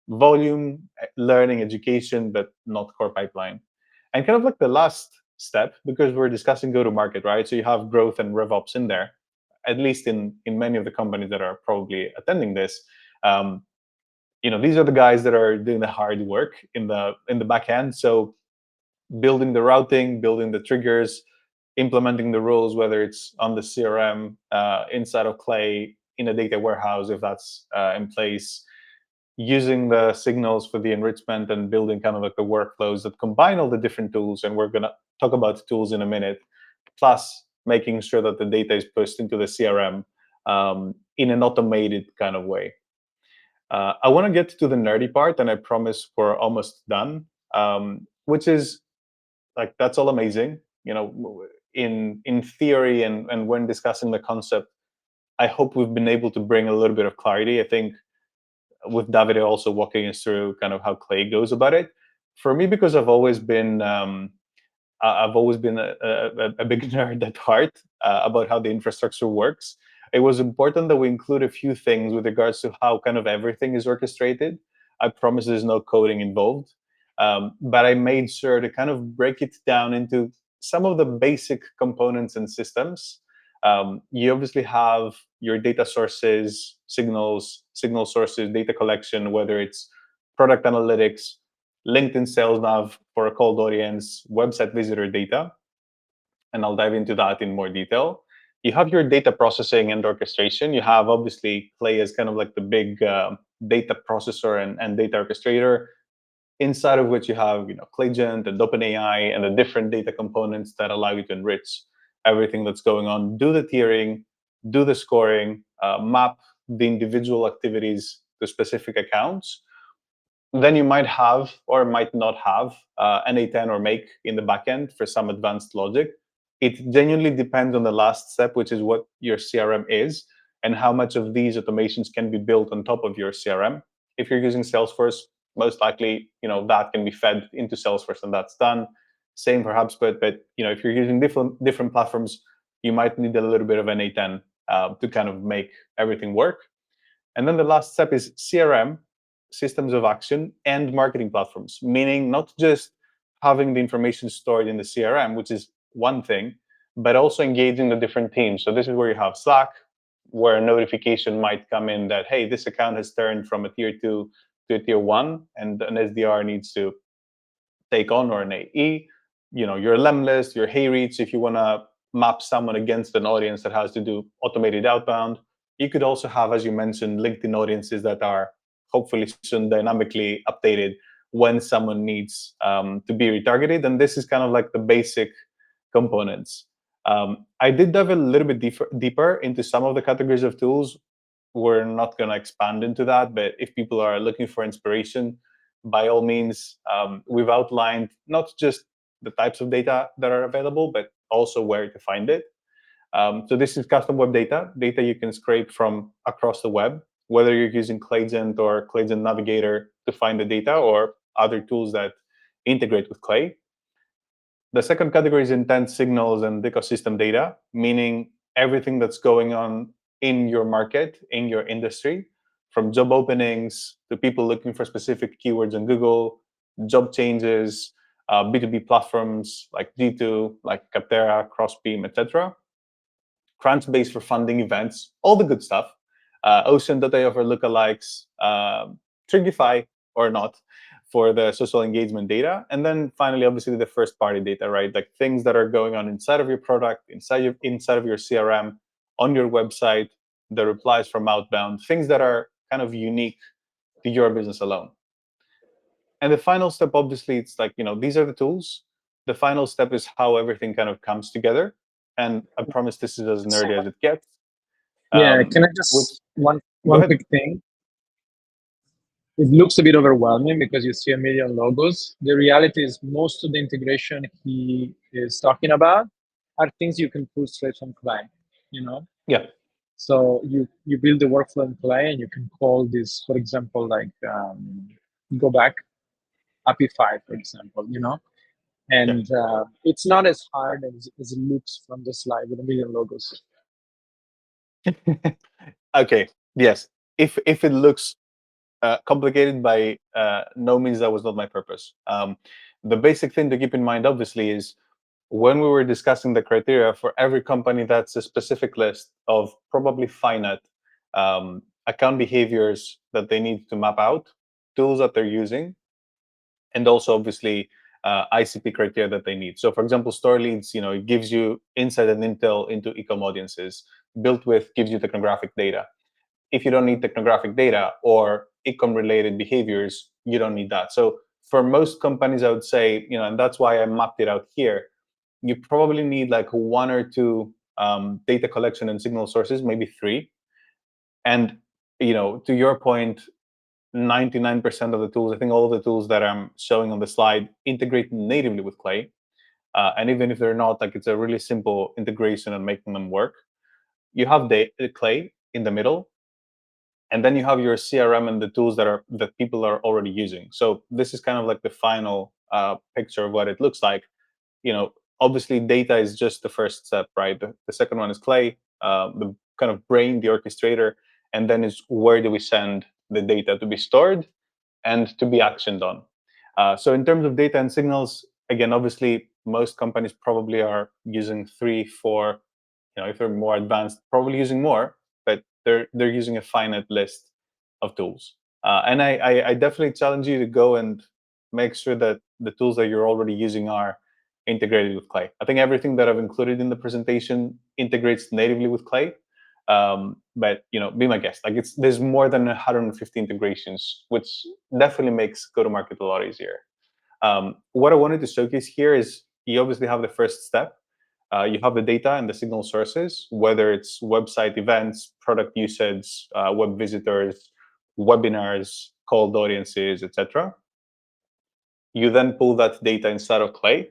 volume, learning, education, but not core pipeline. And kind of like the last step, because we're discussing go-to-market, right? So you have growth and RevOps in there, at least in many of the companies that are probably attending this. these are the guys that are doing the hard work in the back end. So building the routing, building the triggers, implementing the rules, whether it's on the CRM, inside of Clay, in a data warehouse, if that's in place, using the signals for the enrichment and building kind of like the workflows that combine all the different tools. And we're going to talk about the tools in a minute, plus making sure that the data is pushed into the CRM in an automated kind of way. I want to get to the nerdy part, and I promise we're almost done, which is like, that's all amazing. In theory and when discussing the concept, I hope we've been able to bring a little bit of clarity. I think with Davide also walking us through kind of how Clay goes about it. For me, because I've always been a big nerd at heart about how the infrastructure works. It was important that we include a few things with regards to how kind of everything is orchestrated. I promise there's no coding involved, but I made sure to kind of break it down into some of the basic components and systems. You obviously have your data sources, signal sources, data collection, whether it's product analytics, LinkedIn Sales Nav for a cold audience, website visitor data, and I'll dive into that in more detail. You have your data processing and orchestration. You have obviously Clay as kind of like the big data processor and data orchestrator, inside of which you have Claygent and OpenAI and the different data components that allow you to enrich everything that's going on, do the tiering, do the scoring, map the individual activities to specific accounts. Then you might have or might not have an A10 or make in the backend for some advanced logic. It genuinely depends on the last step, which is what your CRM is and how much of these automations can be built on top of your CRM. If you're using Salesforce, most likely, that can be fed into Salesforce and that's done. Same perhaps, but if you're using different platforms, you might need a little bit of an A10 to kind of make everything work. And then the last step is CRM, systems of action, and marketing platforms, meaning not just having the information stored in the CRM, which is one thing, but also engaging the different teams. So this is where you have Slack, where a notification might come in that, hey, this account has turned from a tier 2 to a tier 1, and an SDR needs to take on, or an AE. Your LEM list, your Hey Reach, if you want to map someone against an audience that has to do automated outbound. You could also have, as you mentioned, LinkedIn audiences that are hopefully soon dynamically updated when someone needs to be retargeted. And this is kind of like the basic components. I did dive a little bit deeper into some of the categories of tools. We're not going to expand into that, but if people are looking for inspiration, by all means, we've outlined not just the types of data that are available, but also where to find it. So this is custom web data you can scrape from across the web, whether you're using Claygent or Claygent Navigator to find the data, or other tools that integrate with Clay. The second category is intent signals and ecosystem data, meaning everything that's going on in your market, in your industry, from job openings to people looking for specific keywords on Google, job changes, B2B platforms like G2, like Capterra, Crossbeam, etc. Crunchbase for funding events, all the good stuff. Ocean.io for lookalikes, Trigify or not for the social engagement data. And then finally, obviously, the first-party data, right? Like things that are going on inside of your product, inside of your CRM, on your website, the replies from outbound, things that are kind of unique to your business alone. And the final step, obviously, it's like, these are the tools. The final step is how everything kind of comes together. And I promise this is as nerdy as it gets. Yeah, can I just one quick thing? It looks a bit overwhelming because you see a million logos. The reality is most of the integration he is talking about are things you can pull straight from Clay, Yeah. So you build the workflow in Clay and you can call this, for example, like go back, Apify, for example, and it's not as hard as it looks from the slide with a million logos. Okay. Yes. If it looks complicated, by no means that was not my purpose. The basic thing to keep in mind, obviously, is when we were discussing the criteria for every company, that's a specific list of probably finite account behaviors that they need to map out, tools that they're using, and also obviously ICP criteria that they need. So for example, Store Leads, it gives you insight and intel into e-com audiences. Built With gives you technographic data. If you don't need technographic data or e-com related behaviors, you don't need that. So for most companies, I would say, and that's why I mapped it out here, you probably need like one or two data collection and signal sources, maybe three. And to your point, 99% of the tools, I think all of the tools that I'm showing on the slide integrate natively with Clay. And even if they're not, like it's a really simple integration and making them work. You have the Clay in the middle, and then you have your CRM and the tools that people are already using. So this is kind of like the final picture of what it looks like. Obviously data is just the first step, right? The second one is Clay, the kind of brain, the orchestrator, and then is where do we send the data to be stored and to be actioned on. So in terms of data and signals, again, obviously most companies probably are using 3, 4, if they're more advanced, probably using more, but they're using a finite list of tools. And I definitely challenge you to go and make sure that the tools that you're already using are integrated with Clay. I think everything that I've included in the presentation integrates natively with Clay. But be my guest. Like there's more than 150 integrations, which definitely makes go-to-market a lot easier. What I wanted to showcase here is you obviously have the first step. You have the data and the signal sources, whether it's website events, product usage, web visitors, webinars, cold audiences, etc. You then pull that data inside of Clay.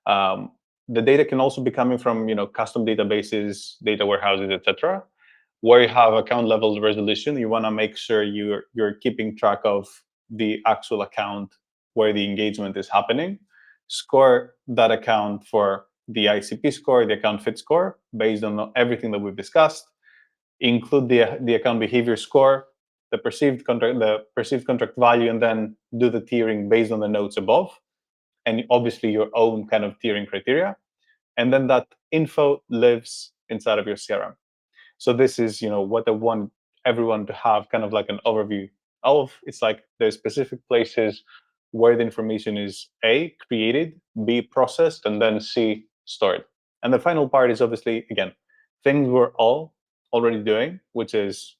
The data can also be coming from custom databases, data warehouses, etc. Where you have account level resolution, you want to make sure you're keeping track of the actual account where the engagement is happening. Score that account for the ICP score, the account fit score, based on everything that we've discussed. Include the account behavior score, the perceived contract value, and then do the tiering based on the notes above, and obviously your own kind of tiering criteria. And then that info lives inside of your CRM. So this is what I want everyone to have kind of like an overview of. It's like there's specific places where the information is A, created, B, processed, and then C, stored. And the final part is obviously, again, things we're all already doing, which is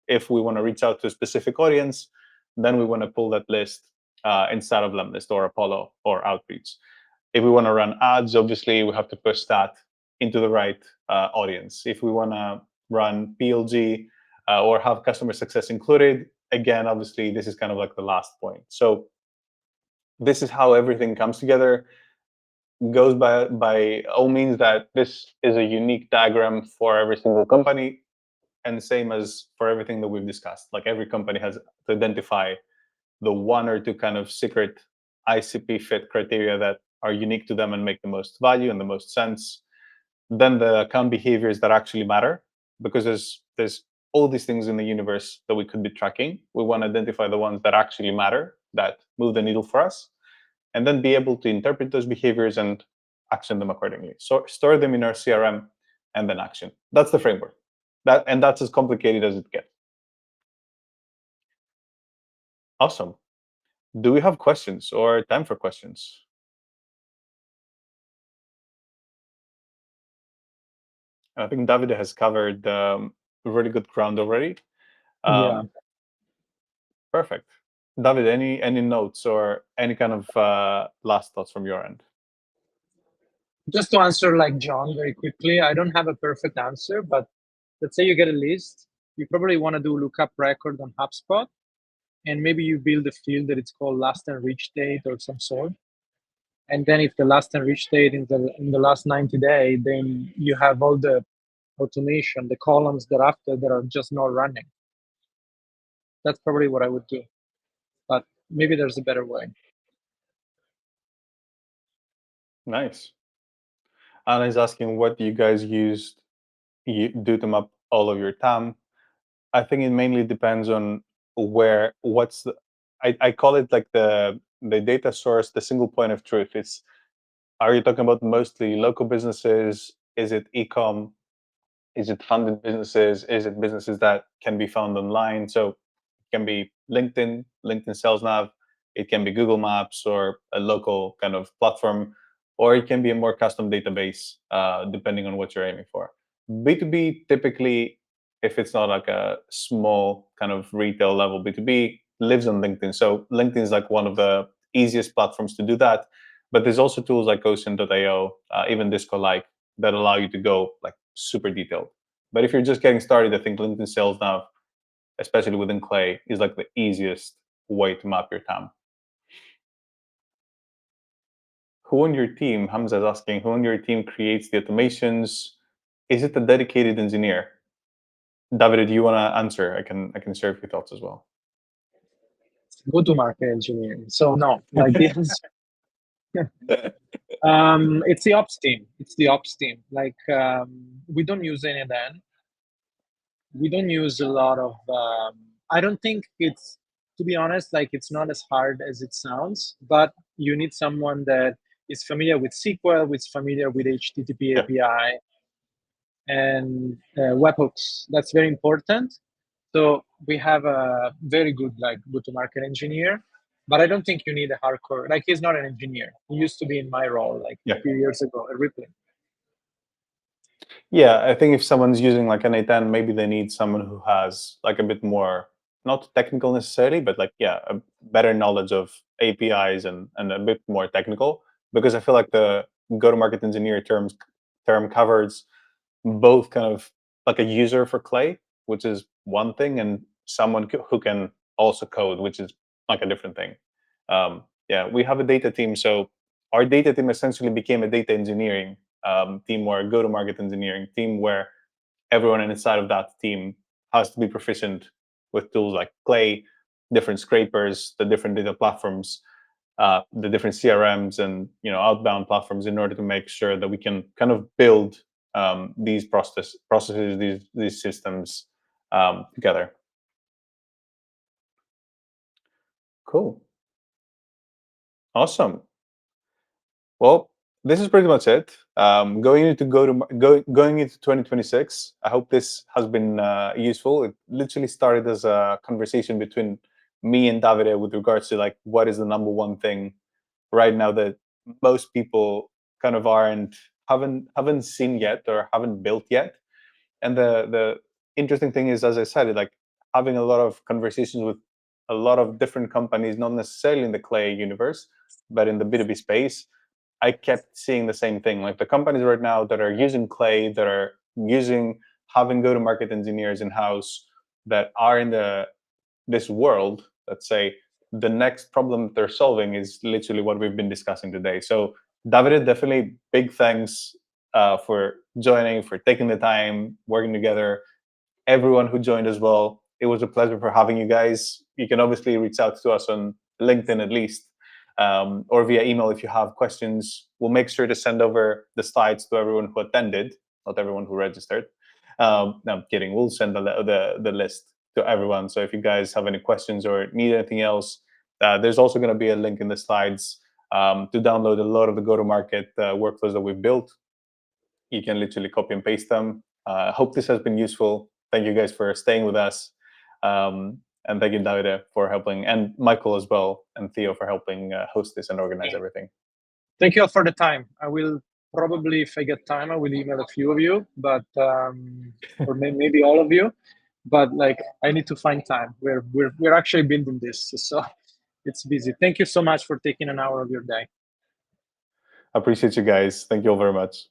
if we want to reach out to a specific audience, then we want to pull that list inside of Lemlist or Apollo or Outreach. If we want to run ads, obviously we have to push that into the right audience. If we want to run PLG or have customer success included, again, obviously this is kind of like the last point. So this is how everything comes together. Goes by all means that this is a unique diagram for every single company, and same as for everything that we've discussed. Like every company has to identify the one or two kind of secret ICP fit criteria that are unique to them and make the most value and the most sense. Then the account behaviors that actually matter, because there's all these things in the universe that we could be tracking. We want to identify the ones that actually matter, that move the needle for us, and then be able to interpret those behaviors and action them accordingly. So store them in our CRM and then action. That's the framework. That's as complicated as it gets. Awesome. Do we have questions or time for questions? I think Davide has covered really good ground already. Yeah. Perfect. David, any notes or any kind of last thoughts from your end? Just to answer like John very quickly, I don't have a perfect answer, but let's say you get a list. You probably want to do lookup record on HubSpot, and maybe you build a field that it's called last and reach date or some sort. And then if the last and reach date in the last 90 days, then you have all the automation, the columns thereafter that are just not running. That's probably what I would do. But maybe there's a better way. Nice. Anna is asking, what do you guys do to map all of your TAM? I think it mainly depends on I call it like the data source, the single point of truth. Are you talking about mostly local businesses? Is it e-com? Is it funded businesses? Is it businesses that can be found online? So it can be LinkedIn Sales Nav. It can be Google Maps or a local kind of platform, or it can be a more custom database, depending on what you're aiming for. B2B, typically, if it's not like a small kind of retail level B2B, lives on LinkedIn. So LinkedIn is like one of the easiest platforms to do that. But there's also tools like Ocean.io, even Disco-like, that allow you to go like super detailed. But if you're just getting started, I think LinkedIn Sales Nav, especially within Clay, is like the easiest way to map your TAM. Who on your team, Hamza is asking, who on your team creates the automations? Is it a dedicated engineer? Davide, do you want to answer? I can share your thoughts as well. Go-to-market engineering. So no, like this. It's the ops team. It's the ops team. Like we don't use any of that. We don't use a lot of. I don't think it's, to be honest, like it's not as hard as it sounds. But you need someone that is familiar with SQL, is familiar with HTTP API, and webhooks. That's very important. So we have a very good like go-to-market engineer, but I don't think you need a hardcore. Like he's not an engineer. He used to be in my role like a few years ago at Rippling. Yeah, I think if someone's using like an A10, maybe they need someone who has like a bit more, not technical necessarily, but like, yeah, a better knowledge of APIs and a bit more technical, because I feel like the go-to-market engineer term covers both kind of like a user for Clay, which is one thing, and someone who can also code, which is like a different thing. Yeah, we have a data team. So our data team essentially became a data engineering team or a go-to-market engineering team, where everyone inside of that team has to be proficient with tools like Clay, different scrapers, the different data platforms, the different CRMs, and outbound platforms, in order to make sure that we can kind of build these processes, these systems together. Cool. Awesome. Well, this is pretty much it. Going into 2026, I hope this has been useful. It literally started as a conversation between me and Davide with regards to like what is the number one thing right now that most people kind of haven't seen yet or haven't built yet. And the interesting thing is, as I said, like having a lot of conversations with a lot of different companies, not necessarily in the Clay universe, but in the B2B space, I kept seeing the same thing. Like the companies right now that are using Clay, that are having go-to-market engineers in-house, that are in this world, let's say, the next problem they're solving is literally what we've been discussing today. So Davide, definitely big thanks for joining, for taking the time, working together. Everyone who joined as well, it was a pleasure for having you guys. You can obviously reach out to us on LinkedIn at least, or via email if you have questions. We'll make sure to send over the slides to everyone who attended, not everyone who registered. No, I'm kidding. We'll send the list to everyone. So if you guys have any questions or need anything else, there's also going to be a link in the slides to download a lot of the go-to-market workflows that we've built. You can literally copy and paste them. I hope this has been useful. Thank you guys for staying with us. And thank you, Davide, for helping, and Michael as well, and Theo for helping host this and organize everything. Thank you all for the time. I will probably, if I get time, I will email a few of you, but or maybe all of you. But like, I need to find time. We're actually building this, so it's busy. Thank you so much for taking an hour of your day. I appreciate you guys. Thank you all very much.